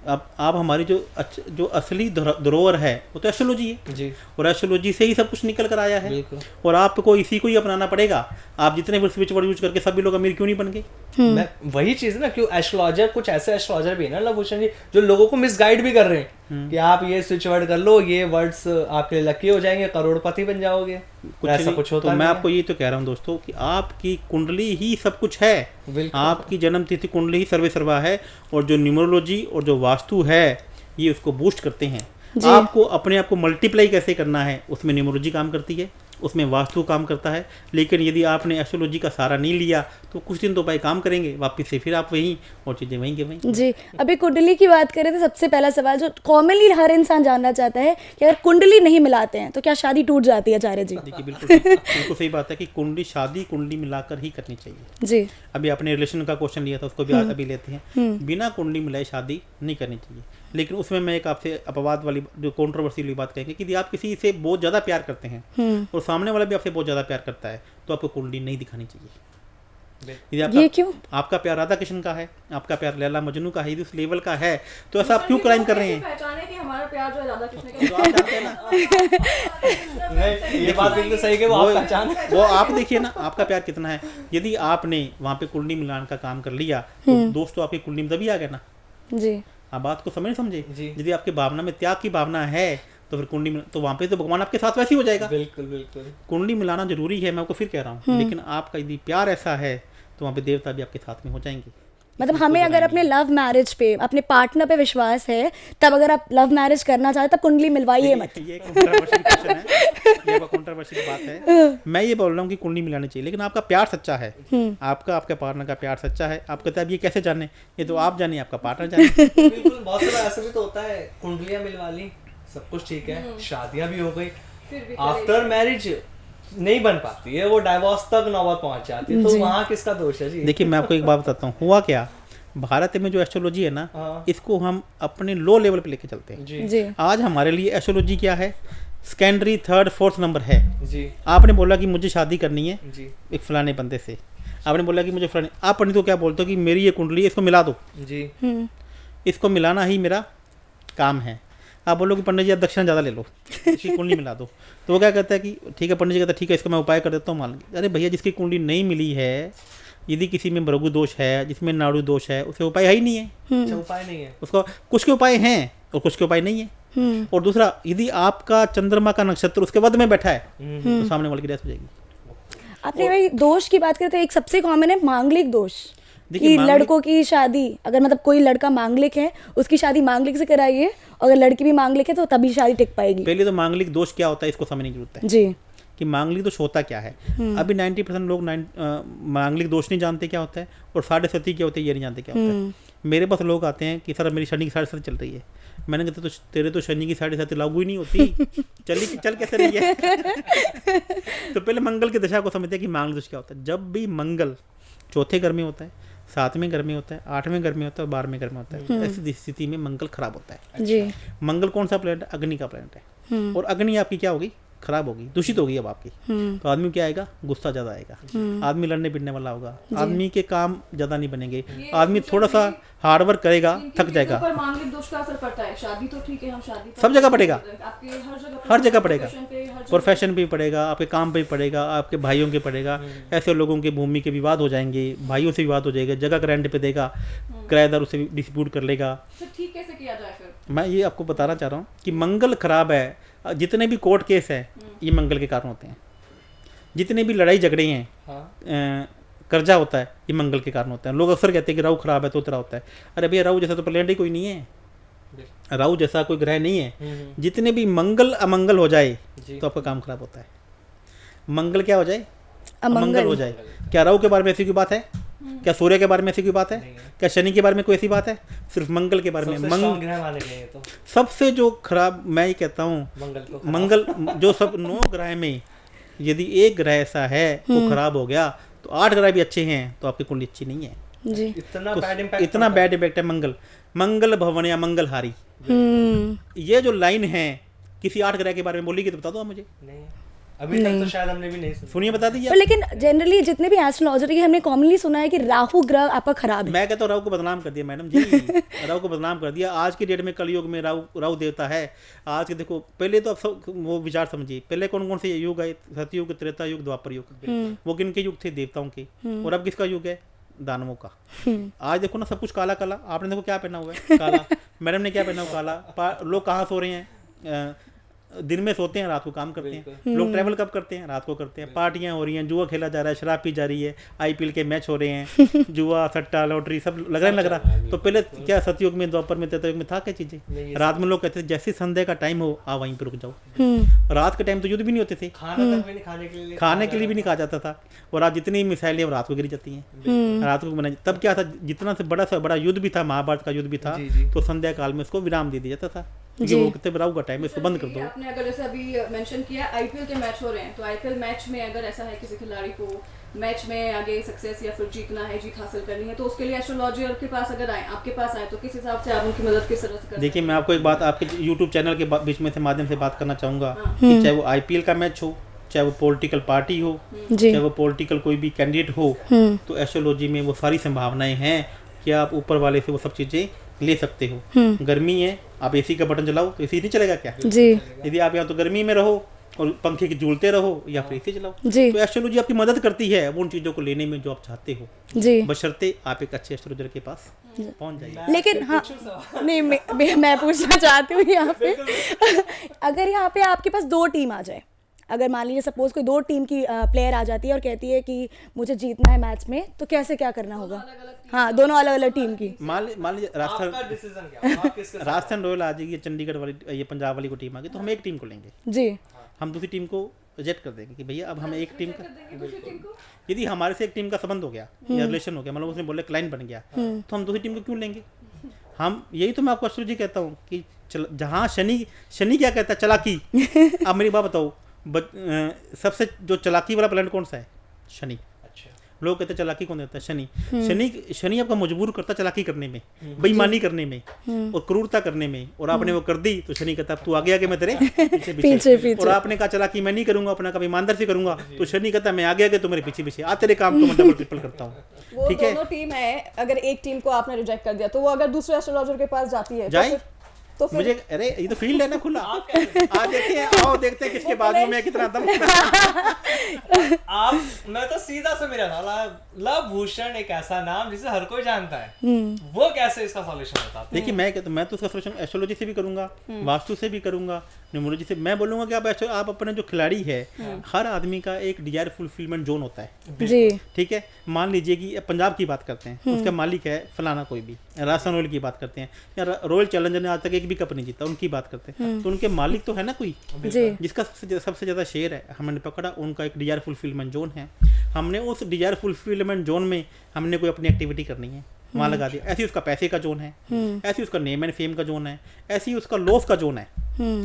आप हमारी जो असली धरोहर है वो तो एस्ट्रोलॉजी है जी। और एस्ट्रोलॉजी से ही सब कुछ निकल कर आया है। बिल्कुल। और आपको इसी को ही अपनाना पड़ेगा। आप जितने भी स्विच वर्ड यूज करके सभी लोग अमीर क्यों नहीं बन गए? मैं वही चीज है ना, क्यों एस्ट्रोलॉजर, कुछ ऐसे एस्ट्रोलॉजर भी है ना लवभूषण जी जो लोगों को मिसगाइड भी कर रहे हैं कि आप ये स्विच वर्ड कर लो, ये वर्ड्स आपके लिए लकी हो जाएंगे, करोड़पति बन जाओगे। ऐसा कुछ होता तो मैं नहीं आपको ये तो कह रहा हूँ दोस्तों कि आपकी कुंडली ही सब कुछ है। बिल्कुल। आपकी जन्म तिथि कुंडली ही सर्वे सर्वा है, और जो न्यूमरोलॉजी और जो वास्तु है ये उसको बूस्ट करते हैं। आपको अपने आप को मल्टीप्लाई कैसे करना है उसमें न्यूमरोलॉजी काम करती है, उसमें वास्तु काम करता है। लेकिन यदि आपने एस्ट्रोलॉजी का सहारा नहीं लिया तो कुछ दिन तो भाई काम करेंगे, वापस से फिर आप वहीं और चीज़ें वहीं के वहीं। जी। अभी कुंडली की बात करें तो सबसे पहला सवाल जो कॉमनली हर इंसान जानना चाहता है कि अगर कुंडली नहीं मिलाते हैं तो क्या शादी टूट जाती है आचार्य जी? देखिए बिल्कुल सही बात है कि कुंडली शादी कुंडली मिलाकर ही करनी चाहिए। जी। अभी आपने रिलेशन का क्वेश्चन लिया था, उसको भी अभी लेते हैं। बिना कुंडली मिलाए शादी नहीं करनी चाहिए। लेकिन उसमें मैं एक आपसे अपवाद वाली जो कंट्रोवर्सी वाली बात कहेंगे कि यदि आप किसी से बहुत ज़्यादा प्यार करते हैं और सामने वाला भी आपसे बहुत ज़्यादा प्यार करता है तो आपको कुंडली नहीं दिखानी चाहिए। यदि ये क्यों? आपका प्यार राधा कृष्ण का है, आपका प्यार लैला मजनू का है, यदि उस लेवल का है तो ऐसा आप क्यों क्राइम कर रहे हैं? पहचाने कि हमारा प्यार जो है राधा कृष्ण के तो आप जानते हैं ना, नहीं, ये बात बिल्कुल सही है, वो आप पहचान। वो आप देखिए ना आपका प्यार कितना है। यदि आपने वहाँ पे कुंडली मिलान का काम कर लिया तो दोस्तों आपकी कुंडली में तभी आ गया ना। जी। आप बात को समझे जी। यदि आपकी भावना में त्याग की भावना है तो फिर कुंडली में तो वहाँ पे तो भगवान आपके साथ वैसे ही हो जाएगा। बिल्कुल बिल्कुल। कुंडली मिलाना जरूरी है, मैं आपको फिर कह रहा हूँ। लेकिन आपका यदि प्यार ऐसा है तो वहाँ पे देवता भी आपके साथ में हो जाएंगे। मतलब हमें अगर अपने लव मैरिज पे, अपने पार्टनर पे विश्वास है, तब अगर आप लव मैरिज करना चाहते तब कुंडली मिलवाइए मत। ये कंट्रोवर्शियल क्वेश्चन है, ये कंट्रोवर्शियल बात है। मैं ये बोल रहा हूँ कि कुंडली मिलानी चाहिए, लेकिन आपका प्यार सच्चा है, आपके पार्टनर का प्यार सच्चा है। आप कहते हैं अब ये कैसे जाने? ये तो आप जानिए, आपका पार्टनर जाने। बिल्कुल। बहुत सारा ऐसा भी तो होता है, कुंडलियां मिलवा ली, सब कुछ ठीक है, शादियां भी हो गई, आफ्टर मैरिज नहीं बन पाती है, वो डाइवोर्स तक नौबत पहुंच जाती है, तो वहाँ किसका दोष है जी? देखिए मैं आपको एक बात बताता हूँ, हुआ क्या भारत में जो एस्ट्रोलॉजी है ना, इसको हम अपने लो लेवल पे लेके चलते हैं। जी। आज हमारे लिए एस्ट्रोलॉजी क्या है? सेकेंडरी, थर्ड, फोर्थ नंबर है। जी। आपने बोला कि मुझे शादी करनी है जी। एक फलाने बंदे से, आपने बोला कि मुझे फलाने, आप पंडित को क्या बोलते हो कि मेरी ये कुंडली है, इसको मिला दो। जी। इसको मिलाना ही मेरा काम है। आप बोलो कि पंडित जी आप दक्षिणा ज़्यादा ले लो, इसकी कुंडली मिला दो, तो वो क्या कहता है कि ठीक है, पंडित जी कहता है ठीक है, इसका मैं उपाय कर देता हूँ, मान लीजिए। अरे भैया जिसकी कुंडली नहीं मिली है, यदि किसी में भृगु दोष है, जिसमें नाड़ु दोष है, उसे उपाय है ही नहीं है। अच्छा, उपाय नहीं है उसको, कुछ के उपाय हैं और कुछ के उपाय नहीं है। और दूसरा, यदि आपका चंद्रमा का नक्षत्र उसके वध में बैठा है तो सामने वाले की डेथ हो जाएगी। आपने भाई दोष की बात करते हैं, एक सबसे कॉमन है मांगलिक दोष। देखिए, कि लड़कों की शादी, अगर मतलब कोई लड़का मांगलिक है उसकी शादी मांगलिक से कराइए, अगर लड़की भी मांगलिक है तो तभी शादी टिक पाएगी। पहले तो मांगलिक दोष क्या होता है इसको समझने की जरूरत है। जी। कि मांगलिक दोष होता क्या है। अभी 90% लोग मांगलिक दोष नहीं जानते क्या होता है, और साढ़े सती क्या होता है ये नहीं जानते क्या होता है। मेरे पास लोग आते हैं कि सर मेरी शनि की साढ़े सती चल रही है। मैंने कहा तो तेरे तो शनि की साढ़े सती लागू ही नहीं होती, चल कैसे रही है। तो पहले मंगल की दशा को समझते हैं कि मांगलिक दोष क्या होता है। जब भी मंगल चौथे घर में होता है, 7वें घर में होता है, 8वें घर में होता है, 12वें घर में होता है, ऐसी स्थिति में मंगल खराब होता है। जी। मंगल कौन सा प्लैनेट है? अग्नि का प्लैनेट है, और अग्नि आपकी क्या होगी? खराब होगी, दूषित होगी अब आपकी। तो आदमी क्या आएगा? गुस्सा ज्यादा आएगा, आदमी लड़ने पिटने वाला होगा, आदमी के काम ज्यादा नहीं बनेंगे, आदमी थोड़ा सा हार्डवर्क करेगा, थक जाएगा। पर मांगलिक दोष का असर पड़ता है। शादी तो ठीक है, हम शादी सब जगह पड़ेगा, आपके हर जगह पड़ेगा, प्रोफेशन पे, हर प्रोफेशन पे पड़ेगा, आपके काम पे पड़ेगा, आपके भाइयों के पड़ेगा। ऐसे लोगों के भूमि के विवाद हो जाएंगे, भाइयों से विवाद हो जाएगा, जगह का रेंट पे देगा, किराएदार उससे डिस्प्यूट कर लेगा। तो ठीक कैसे किया जाए फिर? मैं ये आपको बताना चाह रहा हूँ कि मंगल खराब है। जितने भी कोर्ट केस है ये मंगल के कारण होते हैं, जितने भी लड़ाई झगड़े हैं, कर्जा होता है, ये मंगल के कारण होता है। लोग अक्सर कहते हैं कि राहु खराब है तो तेरा होता है। अरे भैया राहु जैसा तो प्लेनेट ही कोई नहीं है, राहु जैसा कोई ग्रह नहीं है। जितने भी मंगल अमंगल हो जाए तो आपका काम खराब होता है। मंगल क्या हो जाए? अमंगल हो जाए। क्या राहु के बारे में ऐसी कोई बात है? क्या सूर्य के बारे में ऐसी कोई बात है? क्या शनि के बारे में कोई ऐसी बात है? सिर्फ मंगल के बारे में। सबसे जो खराब मैं ये कहता हूँ, मंगल जो सब 9 ग्रह में यदि एक ग्रह ऐसा है वो खराब हो गया तो 8 ग्रह भी अच्छे हैं तो आपकी कुंडली अच्छी नहीं है जी। इतना बैड इम्पैक्ट है मंगल भवन या मंगल हारी। ये जो लाइन है किसी 8 ग्रह के बारे में बोलेगी तो बता दो आप मुझे। अभी तक तो शायद हमने भी नहीं सुनिए, बता दीजिए। पर लेकिन जनरली जितने भी एस्ट्रोलॉजर हमने कॉमनली सुना है कि राहु ग्रह आपका खराब है। मैं कहता हूँ राहु को बदनाम कर दिया मैडम जी। राहु को बदनाम कर दिया। आज की डेट में कलयुग में राहु देवता है। आज के देखो, पहले तो आप वो विचार समझिए, पहले कौन कौन से युग है? सतयुग, त्रेता युग, द्वापर युग। वो किन के युग थे? देवताओं के। और अब किसका युग है? दानवों का। आज देखो ना, सब कुछ काला काला। आपने देखो क्या पहना हुआ है? काला। मैडम ने क्या पहना हुआ? काला। लोग कहाँ सो रहे हैं? दिन में सोते हैं, रात को काम करते हैं। लोग ट्रैवल कब करते हैं? रात को करते हैं। पार्टियां हो रही हैं, जुआ खेला जा रहा है, शराब पी जा रही है, आईपीएल के मैच हो रहे हैं, जुआ, सट्टा, लॉटरी सब लग रहा। तो पहले क्या सतयुग में, द्वापर में, त्रेता युग में था क्या चीजें? रात में लोग कहते थे जैसे संध्या का टाइम हो आ वहीं पर रुक जाओ। रात के टाइम तो युद्ध भी नहीं होते थे, खाने के लिए भी नहीं कहा जाता था। और आज जितनी मिसाइलें रात को गिरी जाती हैं, रात को बनाई। तब क्या था? जितना से बड़ा युद्ध भी था, महाभारत का युद्ध भी था, तो संध्या काल में उसको विराम दे दिया जाता था। वो कितने राहु का टाइम है, इसको बंद कर दो। आपने अगर जैसे अभी मेंशन किया आईपीएल के मैच हो रहे हैं, तो आईपीएल मैच में अगर ऐसा है किसी खिलाड़ी को मैच में आगे सक्सेस या फिर जीतना है, जीत हासिल करनी है, तो उसके लिए एस्ट्रोलॉजर के पास अगर आए, आपके पास आए, तो किस हिसाब से आप उनकी मदद किस तरह से कर? देखिए, मैं आपको एक बात आपके यूट्यूब चैनल के बीच में से माध्यम से बात करना चाहूँगा कि चाहे वो आईपीएल का मैच हो, चाहे वो पॉलिटिकल पार्टी हो, चाहे वो पॉलिटिकल कोई भी कैंडिडेट हो, तो एस्ट्रोलॉजी में वो सारी संभावनाएं हैं कि आप ऊपर वाले से वो सब चीज़ें ले सकते हो। गर्मी है, आप एसी का बटन चलाओ तो एसी नहीं चलेगा क्या जी? यदि आप यहाँ तो गर्मी में रहो और पंखे के झूलते रहो या फिर एसी चलाओ जी। तो एस्ट्रोलॉजी आपकी मदद करती है वो उन चीज़ों को लेने में जो आप चाहते हो जी, बशर्ते आप एक अच्छे एस्ट्रोलॉजर के पास पहुंच जाइए। लेकिन हाँ, नहीं मैं पूछना चाहती हूँ यहाँ पे अगर यहाँ पे आपके पास 2 टीम आ जाए, अगर मान लीजिए सपोज कोई 2 टीम की प्लेयर आ जाती है और कहती है कि मुझे जीतना है मैच में, तो कैसे क्या करना होगा? हाँ, दोनों अलग अलग टीम की। मान लीजिए राजस्थान रॉयल आ जाएगी, चंडीगढ़ वाली, ये पंजाब वाली को टीम आ गई, तो हम एक टीम को लेंगे जी। हम दूसरी टीम को रिजेक्ट कर देंगे कि भैया अब हमें एक टीम का, यदि हमारे से एक टीम का संबंध हो गया या रिलेशन हो गया, मतलब उसने बोले क्लाइंट बन गया, तो हम दूसरी टीम को क्यों लेंगे? हम यही तो मैं आपको एस्ट्रोलॉजी कहता हूँ कि जहाँ शनि क्या कहता है? चालाकी। अब मेरी बात बताओ, सबसे जो चालाकी वाला प्लैनेट कौन सा है? शनि। अच्छा। लोग कहते हैं चालाकी कौन देता है? शनि। शनि आपका मजबूर करता है चालाकी करने में, बेईमानी करने में और क्रूरता करने में। और आपने वो कर दी तो शनि कहता है तू आगे आगे मैं तेरे पीछे। और आपने कहा चालाकी मैं नहीं करूंगा, अपना कभी ईमानदार से करूंगा, तो शनि कहता है मैं आगे आगे तो मेरे पीछे पीछे, आज तेरे काम तो मैं डबल ट्रिपल करता हूँ। ठीक है, दोनों टीम है, अगर एक टीम को आपने रिजेक्ट कर दिया तो वो अगर दूसरे एस्ट्रोलॉजर के पास जाती है जाए तो मुझे, अरे ये तो फील्ड है ना खुला, आज देखते हैं किसके बाजू में कितना दम। आप, मैं तो सीधा से मेरा लव भूषण एक ऐसा नाम जिसे हर कोई जानता है, वो कैसे इसका सॉल्यूशन होता है? देखिए, मैं तो इसका सॉल्यूशन एस्ट्रोलॉजी से भी करूंगा, वास्तु से भी करूंगा, न्यूमरोलॉजी से मैं बोलूँगा कि आप अपने जो खिलाड़ी है, हर आदमी का एक डिजायर फुलफिलमेंट जोन होता है। जी ठीक है, मान लीजिए कि पंजाब की बात करते हैं, उसका मालिक है फलाना कोई भी, राजस्थान रॉयल की बात करते हैं, या रॉयल चैलेंजर ने आज तक एक भी कप नहीं जीता, उनकी बात करते हैं, तो उनके मालिक तो है ना कोई जी जिसका सबसे ज़्यादा शेयर है, हमने पकड़ा, उनका एक डिजायर फुलफिलमेंट जोन है। हमने उस डिजायर फुलफिलमेंट जोन में हमने कोई अपनी एक्टिविटी करनी है, वहाँ लगा दिया। ऐसे ही उसका पैसे का जोन है, ऐसे ही उसका नेम एंड फेम का जोन है, ऐसे ही उसका लॉस का जोन है,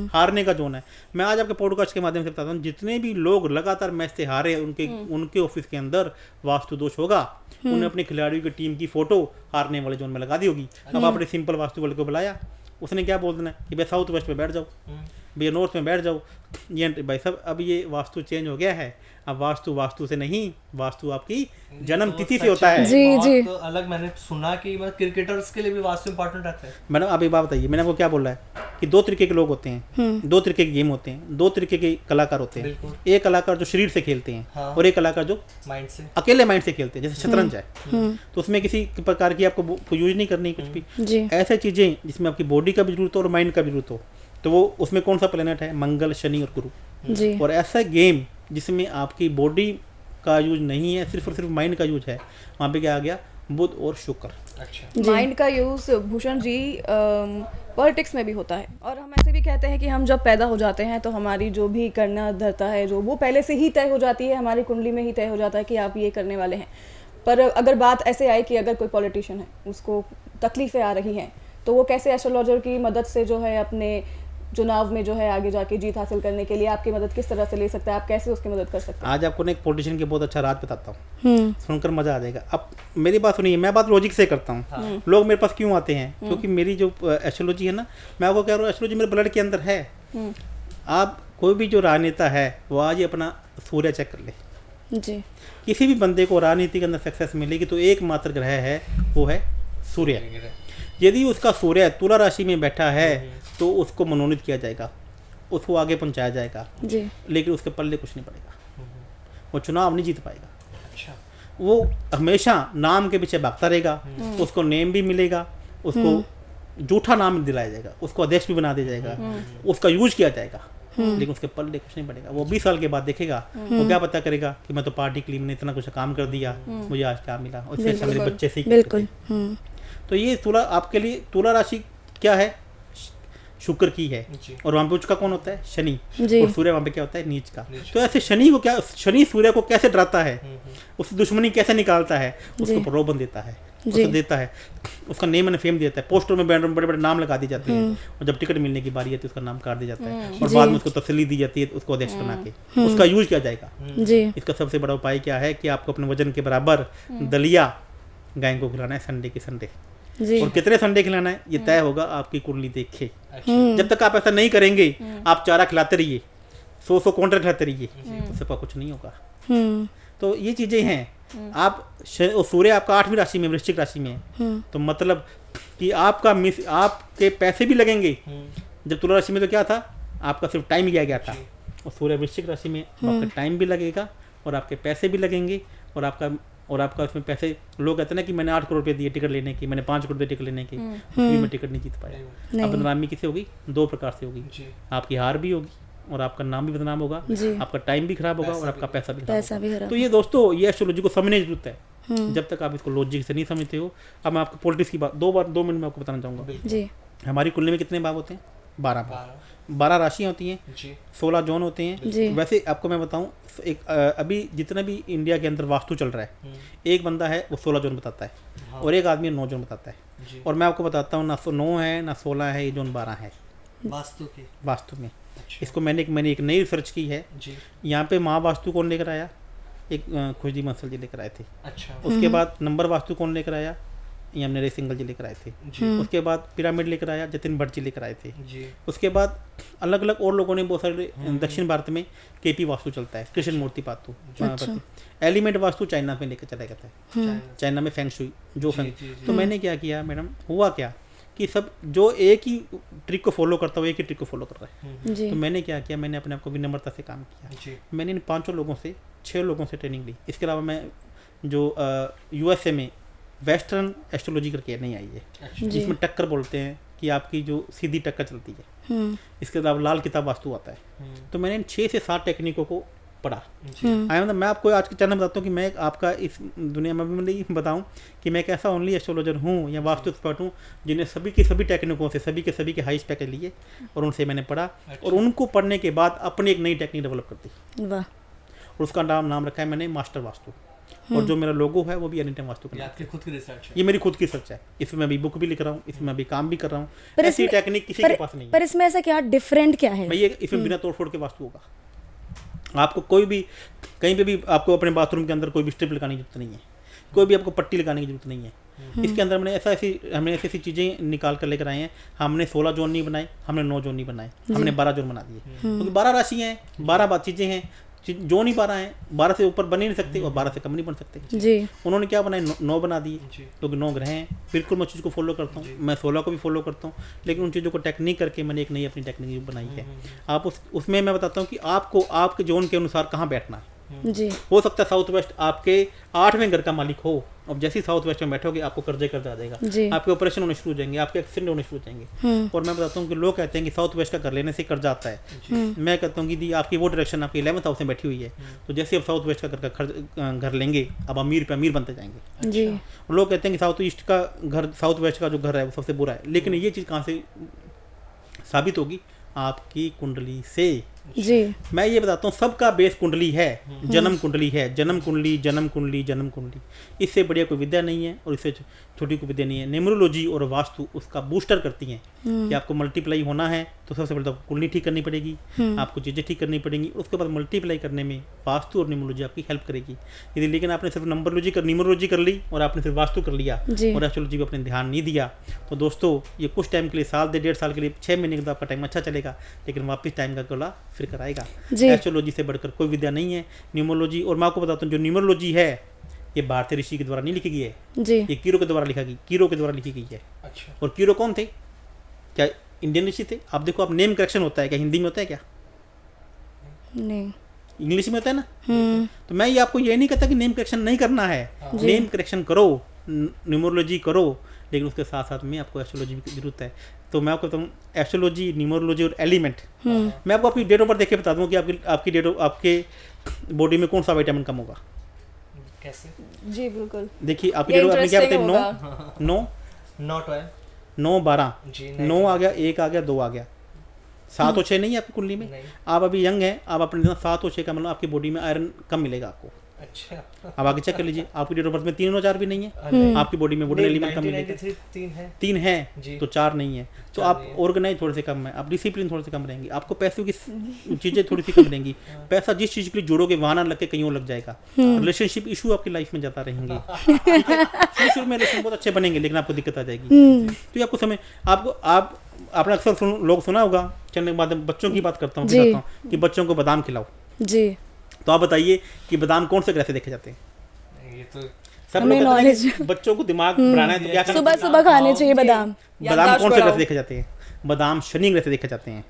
हारने का जोन है। मैं आज आपके पॉडकास्ट के माध्यम से बताता हूँ, जितने भी लोग लगातार मैच से हारे, उनके ऑफिस के अंदर वास्तु दोष होगा। उन्हें अपने खिलाड़ियों की टीम की फोटो हारने वाले जोन में लगा दी होगी। अब आपने सिंपल वास्तु वाले को बुलाया, उसने क्या बोल देना कि भाई साउथ वेस्ट में बैठ जाओ, भैया नॉर्थ में बैठ जाओ, ये भाई सब अब ये वास्तु चेंज हो गया है। अब वास्तु से नहीं, वास्तु आपकी जन्म तिथि से होता है। जी जी तो अलग मैंने सुना कि मतलब क्रिकेटर्स के लिए भी वास्तु इंपॉर्टेंट रहता है। मैडम आप एक बात बताइए, मैंने आपको क्या बोला है कि दो तरीके के लोग होते हैं, दो तरीके के गेम होते हैं, दो तरीके के कलाकार होते हैं। एक कलाकार जो शरीर से खेलते हैं, हाँ। और एक कलाकार जो माइंड से, अकेले माइंड से खेलते हैं, जैसे शतरंज है, तो उसमें किसी प्रकार की आपको यूज नहीं करनी कुछ भी। जी ऐसे चीजें जिसमें आपकी बॉडी का भी जरूरत हो और माइंड का भी जरूरत हो, तो वो उसमें कौन सा प्लेनेट है? मंगल, शनि और गुरु। जी और ऐसा गेम जिसमें आपकी बॉडी का यूज नहीं है, सिर्फ और सिर्फ माइंड का यूज है, वहाँ पे क्या आ गया? बुध और शुक्र। अच्छा, माइंड का यूज़ भूषण जी पॉलिटिक्स में भी होता है। और हम ऐसे भी कहते हैं कि हम जब पैदा हो जाते हैं तो हमारी जो भी करना धरता है, जो वो पहले से ही तय हो जाती है, हमारी कुंडली में ही तय हो जाता है कि आप ये करने वाले हैं। पर अगर बात ऐसे आए कि अगर कोई पॉलिटिशियन है, उसको तकलीफ़ें आ रही हैं, तो वो कैसे एस्ट्रोलॉजर की मदद से जो है अपने चुनाव में जो है आगे जाके जीत हासिल करने के लिए आपकी मदद किस तरह से ले सकता है? आप कैसे उसकी मदद कर सकते हैं? आज आपको ना एक पॉलिटिशियन के बहुत अच्छा राज बताता हूँ, सुनकर मजा आ जाएगा। अब मेरी बात सुनिए, मैं बात लॉजिक से करता हूँ। लोग मेरे पास क्यों आते हैं? क्योंकि मेरी जो एस्ट्रोलॉजी है ना, मैं आपको कह रहा हूँ, एस्ट्रोलॉजी मेरे ब्लड के अंदर है। आप कोई भी जो राजनेता है, वो आज ही अपना सूर्य चेक कर ले। जी किसी भी बंदे को राजनीति के अंदर सक्सेस मिलेगी तो एकमात्र ग्रह है, वो है सूर्य। यदि उसका सूर्य तुला राशि में बैठा है तो उसको मनोनीत किया जाएगा, उसको आगे पहुंचाया जाएगा, जी लेकिन उसके पल्ले कुछ नहीं पड़ेगा, वो चुनाव नहीं जीत पाएगा। अच्छा, वो हमेशा नाम के पीछे भागता रहेगा, उसको नेम भी मिलेगा, उसको झूठा नाम दिलाया जाएगा, उसको अध्यक्ष भी बना दिया जाएगा, उसका यूज किया जाएगा, लेकिन उसके पल्ले कुछ नहीं पड़ेगा। वो 20 साल के बाद देखेगा, वो क्या पता करेगा कि मैं तो पार्टी के लिए मैंने इतना कुछ काम कर दिया, मुझे आज क्या मिला, उससे अच्छा मेरे बच्चे सीख बिल्कुल। तो ये तुला आपके लिए, तुला राशि क्या है? शुक्र की है, और वहाँ पे उसका कौन होता है? शनि। जी। और सूर्य वहाँ पे क्या होता है? नीच का। तो ऐसे शनि को क्या, शनि सूर्य को कैसे डराता है, उससे दुश्मनी कैसे निकालता है, उसको प्रलोभन देता है, उसे देता है, उसका नेम एंड फेम देता है। पोस्टर में बड़े बड़े नाम लगा दी जाते हैं, और जब टिकट मिलने की बारी आती है उसका नाम काट दिया जाता है, और बाद में उसको तसल्ली दी जाती है, उसको अध्यक्ष बना के उसका यूज किया जाएगा। जी इसका सबसे बड़ा उपाय क्या है कि आपको अपने वजन के बराबर दलिया गाय को खिलाना है संडे के संडे। जी और कितने संडे खिलाना है ये तय होगा आपकी कुंडली देख के। जब तक आप ऐसा नहीं करेंगे, आप चारा खिलाते रहिए, 100 काउंटर खिलाते रहिए, उससे कुछ नहीं होगा। तो ये चीजें हैं। आप सूर्य आपका 8वीं राशि में, वृश्चिक राशि में है, तो मतलब कि आपके पैसे भी लगेंगे। जब तुला राशि में तो क्या था, आपका सिर्फ टाइम लिया गया था, और सूर्य वृश्चिक राशि में आपका टाइम भी लगेगा और आपके पैसे भी लगेंगे, और आपका उसमें पैसे, लोग कहते हैं ना कि मैंने 8 करोड़ रुपये दिए टिकट लेने की, मैंने 5 करोड़ रुपये टिकट लेने की, उसमें मैं टिकट नहीं जीत पाया। अब बदनामी किससे होगी? 2 प्रकार से होगी, आपकी हार भी होगी और आपका नाम भी बदनाम होगा, आपका टाइम भी खराब होगा और आपका पैसा भी खराब। तो ये दोस्तों, ये एस्ट्रोलॉजी को समझने की जरूरत है। जब तक आप इसको लॉजिक से नहीं समझते हो। अब मैं आपको पॉलिटिक्स की बात 2 मिनट में आपको बताना चाहूँगा। जी हमारी कुंडली में कितने भाव होते हैं? 12 भाव, 12 राशियाँ होती हैं, 16 जोन होते हैं। वैसे आपको मैं बताऊं, एक अभी जितना भी इंडिया के अंदर वास्तु चल रहा है, एक बंदा है वो 16 जोन बताता है, और एक आदमी 9 जोन बताता है। और मैं आपको बताता हूँ, ना 9 है ना 16 है, ये जोन 12 है वास्तु में। इसको मैंने एक नई रिसर्च की है। यहाँ पे महावास्तु कौन लेकर आया? एक खुशदी मंसल जी लेकर आए थे। अच्छा। उसके बाद नंबर वास्तु कौन लेकर आया? ये हमने नरेश सिंगल जी लेकर आए थे। उसके बाद पिरामिड लेकर आया जतिन भट्ट जी लेकर आए थे। उसके बाद अलग अलग और लोगों ने बहुत सारे, दक्षिण भारत में केपी वास्तु चलता है, कृष्ण मूर्ति पातु। एलिमेंट वास्तु चाइना में लेकर चला गया था, चाइना में फेंग शुई जो फेंग। तो मैंने क्या किया मैडम, हुआ क्या कि सब जो एक ही ट्रिक को फॉलो करता हुआ एक ही ट्रिक को फॉलो कर रहा है। तो मैंने क्या किया, मैंने अपने आप को विनम्रता से काम किया। मैंने इन 5 लोगों से 6 लोगों से ट्रेनिंग ली। इसके अलावा मैं जो USA में वेस्टर्न एस्ट्रोलॉजी करके नहीं आई है, जिसमें टक्कर बोलते हैं कि आपकी जो सीधी टक्कर चलती है। इसके अलावा लाल किताब वास्तु आता है। तो मैंने इन 6 से 7 टेक्निकों को पढ़ा। मतलब मैं आपको आज के चैनल बताता हूँ कि मैं आपका इस दुनिया में भी नहीं बताऊँ कि मैं एक ऐसा ओनली एस्ट्रोलॉजर हूँ या वास्तु एक्सपर्ट हूँ जिन्हें सभी की सभी टेक्निकों से सभी के हाईएस्ट पैकेज लिए और उनसे मैंने पढ़ा। और उनको पढ़ने के बाद अपनी एक नई टेक्निक डेवलप कर दी। वाह। और उसका नाम रखा है मैंने मास्टर वास्तु। और जो मेरा लोगो है वो भी एनीटाइम वास्तु का। आपकी खुद की रिसर्च है? ये मेरी खुद की रिसर्च है। इसमें मैं अभी बुक भी लिख रहा हूँ, इसमें अभी काम भी कर रहा हूँ। ऐसी टेक्निक किसी के पास नहीं है। पर इसमें ऐसा क्या डिफरेंट क्या है? भैया इसमें बिना तोड़ फोड़ के वास्तु होगा। आपको कोई भी कहीं पे भी आपको अपने बाथरूम के अंदर कोई भी स्ट्रिप लगाने की जरूरत नहीं है, कोई भी आपको पट्टी लगाने की जरूरत नहीं है। इसके अंदर हमने ऐसी चीज़ें निकाल कर लेकर आए हैं। हमने 16 जोन नहीं बनाए, हमने 9 जोन नहीं बनाए, हमने 12 जोन बना दिए। क्योंकि 12 राशि हैं, 12 चीज़ें हैं, जो नहीं 12 हैं, 12 से ऊपर बन ही नहीं सकते और 12 से कम नहीं बन सकते जी। उन्होंने क्या बनाए 9 बना दिए, क्योंकि 9 ग्रह हैं। बिल्कुल मैं चीज़ को फॉलो करता हूँ, मैं 16 को भी फॉलो करता हूँ, लेकिन उन चीज़ों को टेक्निक करके मैंने एक नई अपनी टेक्निक बनाई है। आप उसमें मैं बताता हूँ कि आपको आपके जोन के अनुसार कहाँ बैठना है। जी। हो सकता है साउथ वेस्ट आपके 8वें घर का मालिक हो, अब जैसे ही साउथ वेस्ट में बैठोगे आपको कर्जे आ जाएगा, आपके ऑपरेशन होने शुरू हो जाएंगे, आपके एक्सीडेंट होने शुरू हो जाएंगे। और मैं बताता हूँ कि लोग कहते हैं कि साउथ वेस्ट का घर लेने से कर्जा आता है। मैं कहता हूँ कि दी आपकी वो डायरेक्शन आपकी 11th हाउस में बैठी हुई है, तो जैसे आप साउथ वेस्ट का घर लेंगे अब अमीर पे अमीर बनते जाएंगे जी। लोग कहते हैं कि साउथ ईस्ट का घर, साउथ वेस्ट का जो घर है वो सबसे बुरा है, लेकिन ये चीज़ कहाँ से साबित होगी? आपकी कुंडली से। जी। मैं ये बताता हूँ सबका बेस कुंडली है, जन्म कुंडली है, जन्म कुंडली, जन्म कुंडली, जन्म कुंडली। इससे बढ़िया कोई विद्या नहीं है और इससे छोटी कोई विद्या नहीं है। न्यूमरोलॉजी और वास्तु उसका बूस्टर करती हैं कि आपको मल्टीप्लाई होना है तो सबसे पहले तो आपको कुंडली ठीक करनी पड़ेगी, आपको चीज़ें ठीक करनी पड़ेंगी। उसके बाद मल्टीप्लाई करने में वास्तु और न्यूमरोलॉजी आपकी हेल्प करेगी। यदि लेकिन आपने सिर्फ न्यूमरोलॉजी कर ली और आपने सिर्फ वास्तु कर लिया और एस्ट्रोलॉजी को अपने ध्यान नहीं दिया, तो दोस्तों ये कुछ टाइम के लिए, साल 1.5 साल के लिए, 6 महीने के लिए आपका टाइम अच्छा चलेगा, लेकिन वापस टाइम का गोला फिर कराएगा। एस्ट्रोलॉजी से बढ़कर कोई विद्या नहीं है। न्यूमरोलॉजी, और मैं आपको बताता हूँ जो न्यूमरोलॉजी है ये भारतीय ऋषि के द्वारा नहीं लिखी गई है जी। ये कीरो के द्वारा लिखी गई है। अच्छा। और कीरो कौन थे? क्या इंडियन ऋषि थे? आप देखो, आप नेम करेक्शन होता है क्या हिंदी में होता है क्या? नहीं, इंग्लिश में होता है ना। तो मैं ये आपको ये नहीं कहता कि नेम करेक्शन नहीं करना है, नेम करेक्शन करो, न्यूमरोलॉजी करो, लेकिन उसके साथ साथ में आपको एस्ट्रोलॉजी की जरूरत है। तो मैं आपको कहता हूँ एस्ट्रोलॉजी, न्यूमरोलॉजी और एलिमेंट। मैं आपको अपनी डेट ऑफ बर्थ देख के बता दूँ कि आपके बॉडी में कौन सा विटामिन कम होगा। कैसे? जी बिल्कुल। देखिए आपकी डेट ऑफ बर्थ में क्या बताइए? 9 12 9 आ गया, 1 आ गया, 2 आ गया, 7 और 6 नहीं है आपकी कुंडली में। आप अभी यंग हैं, आप अपने 7 और 6 का मतलब आपकी बॉडी में आयरन कम मिलेगा आपको। अच्छा। अब आगे चेक कर लीजिए, आपकी डेट ऑफ बर्थ में 3 और 4 भी नहीं है, आपकी बॉडी में वुडन एलिमेंट कम मिलेगा। 3 है तो 4 नहीं है, तो आप ऑर्गेनाइज थोड़े से कम है, आप डिसिप्लिन थोड़े से कम रहेंगे, आपको पैसों की चीज़ें थोड़ी सी कम रहेंगी। पैसा जिस चीज़ के लिए जोड़ोगे वहाँ ना लग के कहीं और लग जाएगा। रिलेशनशिप इशू आपकी लाइफ में जाता रहेंगे। शुरू में रिलेशन बहुत अच्छे बनेंगे, लेकिन आपको दिक्कत आ जाएगी। तो ये आपको समय आपने अक्सर लोग सुना होगा, चलने के बाद बच्चों की बात करता हूँ कि बच्चों को बादाम खिलाओ जी। तो आप बताइए कि बादाम कौन से ग्रह से देखे जाते हैं? ये तो सब लोग कहते हैं बच्चों को दिमाग बढ़ाना है तो क्या करना? सुबह खाने चाहिए बादाम। बादाम कौन से ग्रह से देखे जाते हैं? बादाम शनि ग्रह से देखे जाते हैं।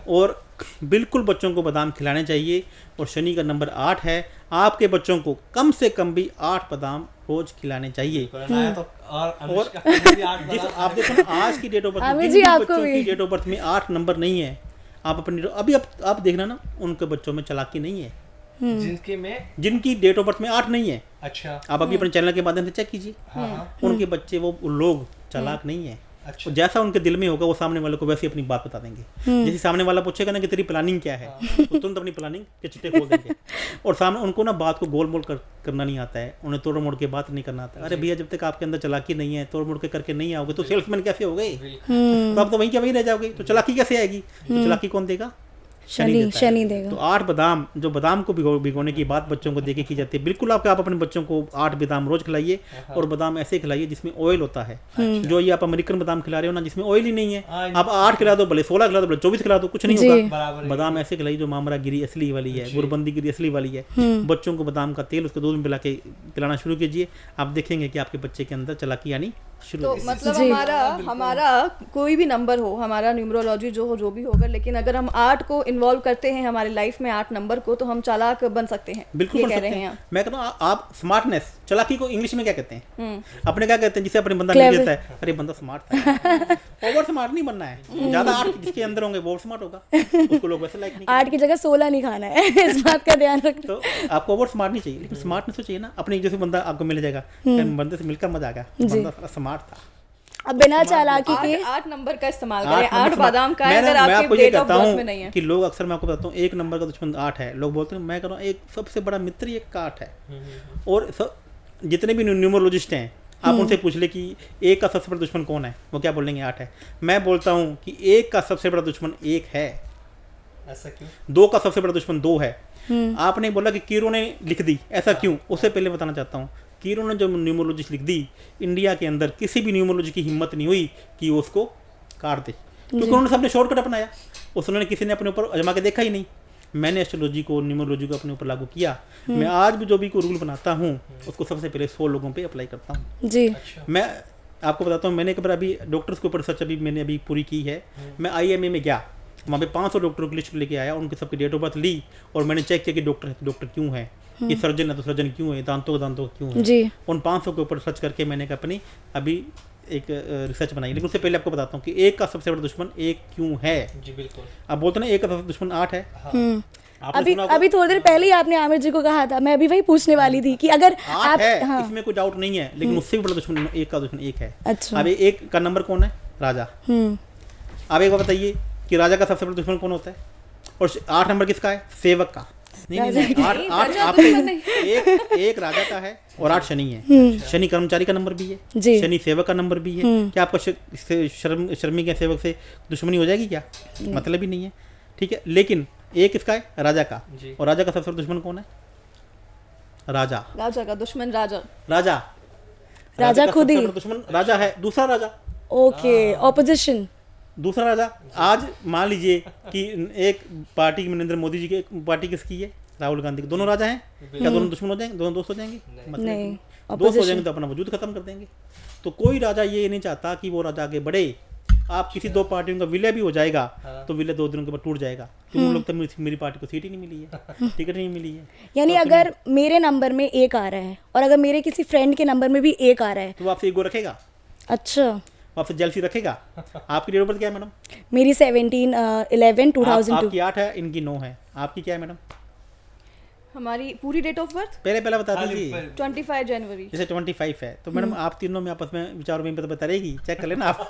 और बिल्कुल बच्चों को बादाम खिलाने चाहिए। और शनि का नंबर 8 है। आपके बच्चों को कम से कम भी 8 बादाम रोज खिलाने चाहिए। और जिस आप देखो ना आज की डेट ऑफ बर्थ में बच्चों की डेट ऑफ बर्थ में 8 नंबर नहीं है। आप अपनी अभी आप देखना ना, उनके बच्चों में चालाकी नहीं है जिनकी डेट ऑफ बर्थ में 8 नहीं है। अच्छा। आप अभी अपने चैनल के माध्यम से चेक कीजिए। उनके बच्चे वो लोग चालाक नहीं है। अच्छा। जैसा उनके दिल में होगा वो सामने वाले को वैसे अपनी बात बता देंगे। जैसे सामने वाला पूछेगा ना कि तेरी प्लानिंग क्या है, तो तुरंत अपनी प्लानिंग के चिट्टे खोल देंगे। और सामने उनको ना बात को गोल मोल करना नहीं आता है, उन्हें तोड़ मोड़ के बात नहीं करना आता है। अरे भैया जब तक आपके अंदर चालाकी नहीं है, तोड़ मोड़ के करके नहीं आओगे तो सेल्समैन कैसे हो गए? तो आप तो वहीं के वहीं रह जाओगे। तो चालाकी कैसे आएगी? तो चालाकी कौन देगा? शनि देगा। तो 8 बादाम, जो बादाम को भिगोने की बात बच्चों को देके की जाती है। बिल्कुल आप अपने बच्चों को 8 बादाम रोज खिलाइए। और बादाम ऐसे खिलाइए जिसमें ऑयल होता है। जो ये आप अमेरिकन बादाम खिला रहे हो ना, जिसमें ऑयल ही नहीं है, आप 8 खिला दो, भले 16 खिला दो, भले 24 खिला दो, कुछ नहीं होगा। बादाम ऐसे खिलाइए जो मामरा गिरी असली वाली है, गुरबंदी गिरी असली वाली है। बच्चों को बादाम का तेल उसके दूध में मिला के पिलाना शुरू कीजिए। आप देखेंगे कि आपके बच्चे के अंदर चालाकी आनी शुरू। तो मतलब हमारा कोई भी नंबर हो, हमारा न्यूमरोलॉजी जो भी होगा, लेकिन अगर हम 8 को इन्वॉल्व करते हैं हमारे लाइफ में 8 नंबर को, तो हम चालाक बन सकते हैं। बिल्कुल ये बन कह सकते रहे हैं। हैं मैं कहता हूँ आप स्मार्टनेस, चालाकी को इंग्लिश में क्या कहते हैं? अपने क्या कहते हैं जिसे अपने बंदा Clever. नहीं देता है, अरे बंदा स्मार्ट था। ओवर स्मार्ट नहीं बनना है, ज्यादा 8 जिसके अंदर होंगे वो स्मार्ट होगा, उसको लोग वैसे लाइक नहीं 8 की जगह 16 नहीं खाना है इस बात का ध्यान रखना। तो आपको ओवर स्मार्ट नहीं चाहिए, लेकिन स्मार्टनेस तो चाहिए ना। अपने जैसे बंदा आपको मिल जाएगा, बंदे से मिलकर मजा आ गया, बंदा स्मार्ट था। अब बिना चालाकी के 8 नंबर का इस्तेमाल आठ करें, 8 नंबर बादाम का है, मैं अगर मैं आपके आपको ये डेट ऑफ कहता बर्थ में नहीं हूँ है। कि लोग अक्सर मैं आपको बताता हूँ 1 नंबर का दुश्मन 8 है, लोग बोलते हैं, मैं कह रहा हूँ एक सबसे बड़ा मित्र ही 1 का 8 है। और जितने भी न्यूमरोलॉजिस्ट हैं आप उनसे पूछ ले कि 1 का सबसे बड़ा दुश्मन कौन है, वो क्या बोलेंगे 8 है। मैं बोलता हूँ कि 1 का सबसे बड़ा दुश्मन 1 है। ऐसा क्यों? 2 का सबसे बड़ा दुश्मन 2 है। आपने बोला कि कीरो ने लिख दी, ऐसा क्यों? उससे पहले बताना चाहता हूँ, कीरो ने जो न्यूमरोलॉजिस्ट लिख दी, इंडिया के अंदर किसी भी न्यूमरोलॉजी की हिम्मत नहीं हुई कि वो उसको काट दे, क्योंकि उन्होंने सबने शॉर्टकट अपनाया, उन्होंने किसी ने अपने ऊपर आजमा के देखा ही नहीं। मैंने एस्ट्रोलॉजी को, न्यूमरोलॉजी को अपने ऊपर लागू किया। मैं आज भी जो भी कोई रूल बनाता हूँ उसको सबसे पहले 100 लोगों पे अप्लाई करता हूँ। जी मैं आपको बताता हूँ, मैंने एक बार अभी डॉक्टर्स के ऊपर रिसर्च मैंने अभी पूरी की है। मैं IMA में गया, वहाँ पे 500 डॉक्टरों की लिस्ट लेके आया, उनकी सबकी डेट ऑफ बर्थ ली और मैंने चेक किया कि डॉक्टर है तो डॉक्टर क्यों है, ये सर्जन है तो सर्जन क्यों है, दांतों का क्यों है। जी उन 500 के ऊपर सर्च करके मैंने अपनी अभी एक रिसर्च बनाई। लेकिन उससे पहले आपको बताता हूँ कि 1 का सबसे बड़ा दुश्मन 1 क्यों है। जी बिल्कुल। आप बोलते ना 1 का सबसे दुश्मन 8 है। आपने अभी सुना होगा? अभी थोड़ी देर पहले ही आपने आमिर जी को कहा था, मैं अभी वही पूछने वाली थी कि अगर 8 आप है, हाँ इसमें कोई डाउट नहीं है, लेकिन उससे भी बड़ा दुश्मन 1 का दुश्मन 1 है। अच्छा अब 1 का नंबर कौन है? राजा। आप एक बार बताइए कि राजा का सबसे बड़ा दुश्मन कौन होता है? और 8 नंबर किसका है? सेवक का। नहीं, 8 आपके एक राजा का है और 8 शनि है। शनि कर्मचारी का नंबर भी है, जी। शनि सेवक का नंबर भी है। क्या आपका शर्मी के सेवक से दुश्मनी हो जाएगी क्या? मतलब ही नहीं है, ठीक है। लेकिन एक किसका है? राजा का। और राजा का सबसे बड़ा दुश्मन कौन है? राजा। राजा का दुश्मन राजा। राजा का खुद ही। सबसे बड़ा दुश्मन राजा है। दूसरा राजा, ओके ऑपोजिशन। दूसरा राजा। आज मान लीजिए कि एक पार्टी की नरेंद्र मोदी जी की, एक पार्टी किसकी है? राहुल गांधी की। दोनों राजा हैं, क्या दोनों दुश्मन हो जाएंगे? दोनों दोस्त हो जाएंगे? मतलब नहीं, दोस्त हो जाएंगे तो अपना वजूद खत्म कर देंगे। तो कोई राजा ये नहीं चाहता कि वो राजा आगे बढ़े। आप किसी 2 पार्टियों का विलय भी हो जाएगा तो विलय 2 दिनों के बाद टूट जाएगा, क्योंकि उन लोग तो मेरी पार्टी को सीट ही नहीं मिली है, टिकट नहीं मिली है। यानी अगर मेरे नंबर में 1 आ रहा है और अगर मेरे किसी फ्रेंड के नंबर में भी 1 आ रहा है, तो वो आपसे ईगो रखेगा, अच्छा वो आपसे जेलसी रखेगा। आपकी डेट ऑफ बर्थ क्या है मैडम? मेरी 17/11/2002। आपकी 8 है, इनकी 9 है। आपकी क्या है मैडम? हमारी पूरी डेट ऑफ बर्थ पहले बता दीजिए। 25 जनवरी। जैसे 25 है तो मैडम आप तीनों में आपस में विचारों में बता रहेगी, चेक कर लेना आप।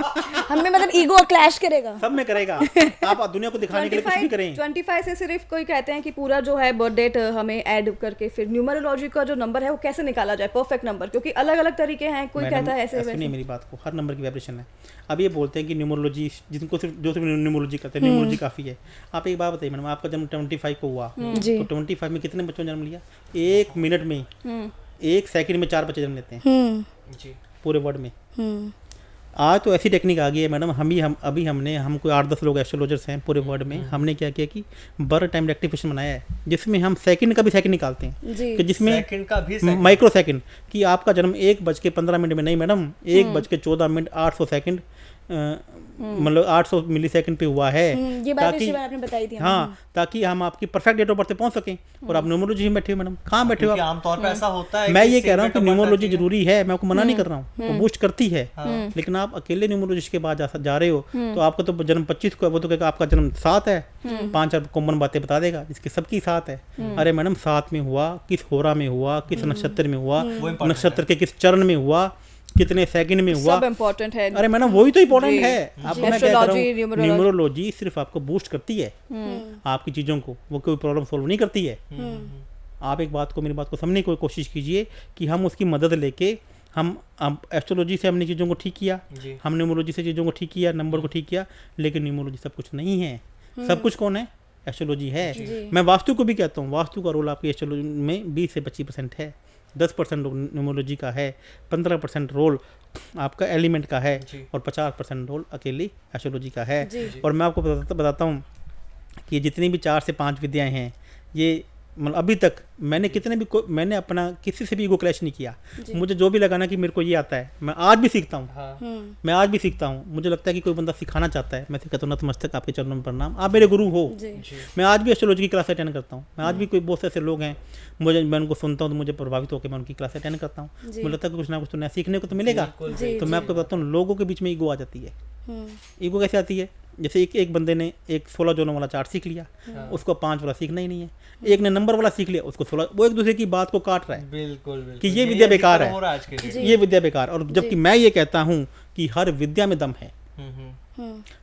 हमें मतलब ईगो क्लैश करेगा। सब में करेगा। आप दुनिया को दिखाने के लिए कुछ भी करें। 25 से सिर्फ कोई कहते हैं कि पूरा जो है बर्थ डेट हमें ऐड करके फिर न्यूमरोलॉजी का जो नंबर है वो कैसे निकाला जाए परफेक्ट नंबर, क्योंकि अलग अलग तरीके हैं, कोई कहता है ऐसे सुनिए मेरी बात को, हर नंबर की वाइब्रेशन है। अब ये बोलते हैं कि न्यूमरोलॉजी जिनको सिर्फ न्यूमरोलॉजी करते हैं, न्यूमरोलॉजी काफ़ी है। आप एक बात बताइए मैडम, आपका जन्म 25 को हुआ तो 25 में कितने बच्चों ने जन्म लिया? 1 मिनट में 1 सेकंड में 4 बच्चे जन्म लेते हैं जी पूरे वर्ल्ड में। आज तो ऐसी टेक्निक आ गई है मैडम, हम कोई 8-10 लोग एस्ट्रोलॉजर्स हैं पूरे वर्ल्ड में। हमने क्या किया कि बर्थ टाइम रेक्टिफिकेशन बनाया है, जिसमें हम सेकंड का भी सेकंड निकालते हैं जी। कि जिसमें सेकंड का भी सेकंड। माइक्रो सेकंड कि आपका जन्म 1:15 में नहीं मैडम, 1:14 800 सेकंड, मतलब 800 मिली सेकंड पे हुआ है। ये बात पिछली बार आपने बताई थी। हाँ, ताकि हम आपकी परफेक्ट डेट ऑफ बर्थ पे पहुंच सकें। और आप न्यूमरोलॉजी में बैठे हो मैडम, कहाँ बैठे हो क्योंकि आप? आमतौर पे ऐसा होता है मैं कि ये कह रहा हूँ कि secret न्यूमरोलॉजी आती है। जरूरी है, मैं आपको मना नहीं कर रहा हूँ, वो बूस्ट करती है। लेकिन आप अकेले न्यूमरोलॉजिस्ट के बाद जा रहे हो तो आपका तो जन्म 25 को है, वो तो कहेगा आपका जन्म 7 है, 5 कॉमन बातें बता देगा जिसकी सबकी 7 है। अरे मैडम 7 में हुआ, किस होरा में हुआ, किस नक्षत्र में हुआ, नक्षत्र के किस चरण में हुआ, कितने सेकंड में हुआ, सब इम्पोर्टेंट है। अरे मैडम वही तो इम्पोर्टेंट है। आपको मैं कह रहा हूँ Astrology, न्यूमरोलॉजी सिर्फ आपको बूस्ट करती है आपकी चीज़ों को, वो कोई प्रॉब्लम सॉल्व नहीं करती है। आप एक बात को, मेरी बात को समझने की कोशिश कीजिए कि हम उसकी मदद लेके हम एस्ट्रोलॉजी से हमने चीज़ों को ठीक किया, हम न्यूमरोलॉजी से चीज़ों को ठीक किया, नंबर को ठीक किया, लेकिन न्यूमरोलॉजी सब कुछ नहीं है। सब कुछ कौन है? एस्ट्रोलॉजी है। मैं वास्तु को भी कहता हूँ, वास्तु का रोल आपकी एस्ट्रोलॉजी में 20 से 25% है, 10% न्यूमरोलॉजी का है, 15% रोल आपका एलिमेंट का है और 50% रोल अकेली एस्ट्रोलॉजी का है। और मैं आपको बताता हूँ कि जितनी भी 4 से 5 विद्याएं हैं, ये मतलब अभी तक मैंने कितने भी मैंने अपना किसी से भी ईगो क्लैश नहीं किया। मुझे जो भी लगा ना कि मेरे को ये आता है, मैं आज भी सीखता हूँ। हाँ। मैं आज भी सीखता हूँ। मुझे लगता है कि कोई बंदा सिखाना चाहता है, मैं कहता हूँ नतमस्तक आपके चरणों में प्रणाम, आप मेरे गुरु हो। मैं आज भी एस्ट्रोलॉजी की क्लास अटेंड करता हूँ। मैं आज भी कोई बहुत से ऐसे लोग हैं, मैं उनको सुनता हूँ तो मुझे प्रभावित होकर मैं उनकी क्लास अटेंड करता हूँ। मुझे लगता है कि कुछ ना कुछ तो नया सीखने को तो मिलेगा। तो मैं आपको बताता हूँ, लोगों के बीच में ईगो आ जाती है। ईगो कैसे आती है? जैसे एक बंदे ने एक 16 जोनों वाला चार्ट सीख लिया, उसको 5 वाला सीखना ही नहीं है। एक ने नंबर वाला सीख लिया, उसको 16, वो एक दूसरे की बात को काट रहा है। बिल्कुल कि ये विद्या बेकार है, हो रहा है आज के डेट में। ये विद्या बेकार। और जबकि मैं ये कहता हूँ कि हर विद्या में दम है,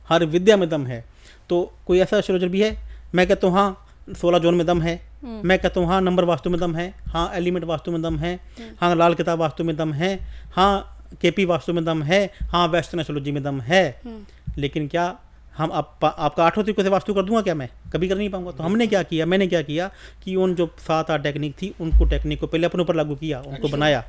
हर विद्या में दम है। तो कोई ऐसा एस्ट्रोलॉजर भी है, मैं कहता हूँ हाँ 16 जोन में दम है, मैं कहता हूँ हाँ नंबर वास्तु में दम है, हाँ एलिमेंट वास्तु में दम है, हाँ लाल किताब वास्तु में दम है, हाँ केपी वास्तु में दम है, हाँ वेस्टर्न एस्ट्रोलॉजी में दम है। लेकिन क्या हम आपका 8 तरीकों से वास्तु कर दूंगा? क्या मैं कभी कर नहीं पाऊंगा। तो हमने क्या किया, मैंने क्या किया कि उन जो 7-8 टेक्निक थी, उनको टेक्निक को पहले अपने ऊपर लागू किया, उनको बनाया,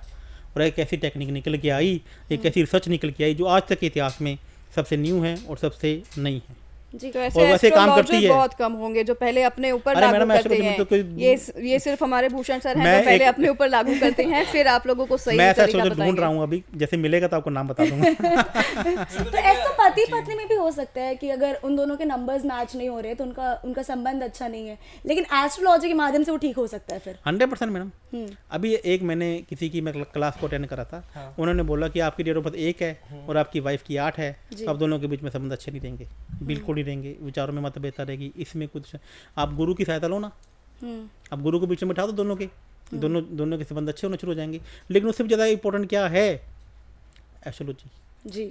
और एक ऐसी टेक्निक निकल के आई, एक ऐसी रिसर्च निकल के आई जो आज तक के इतिहास में सबसे न्यू है और सबसे नई है। जी, तो और वैसे काम करती है। बहुत कम होंगे जो पहले अपने ऊपर अरे लागू मैडम, करते astrology में हैं। तो कोई- ये सिर्फ हमारे भूषण सर हैं मैं जो पहले एक- अपने ऊपर लागू करते हैं, फिर आप लोगों को सही मैं ऐसा तरीका एस्ट्रोलॉजर ढूंढ बताएंगे। रहा हूँ अभी, जैसे मिलेगा तो आपको नाम बता दूंगा। तो ऐसा पति पत्नी में भी हो सकता है कि अगर उन दोनों के नंबर्स मैच नहीं हो रहे तो उनका संबंध अच्छा नहीं है, लेकिन एस्ट्रोलॉजी के माध्यम से वो ठीक हो सकता है फिर। 100% मैडम। अभी एक मैंने किसी की मैं क्लास को अटेंड करा था, उन्होंने बोला कि आपकी डेट ऑफ बर्थ 1 है और आपकी वाइफ की 8 है, तो आप दोनों के बीच में संबंध अच्छे नहीं रहेंगे, बिल्कुल नहीं रहेंगे, विचारों में मतभेदता रहेगी। इसमें कुछ आप गुरु की सहायता लो ना, आप गुरु को बीच में बिठा दो, दोनों के दोनों के संबंध अच्छे होने शुरू हो जाएंगे। लेकिन उससे भी ज़्यादा इंपॉर्टेंट क्या है? एस्ट्रोलॉजी। जी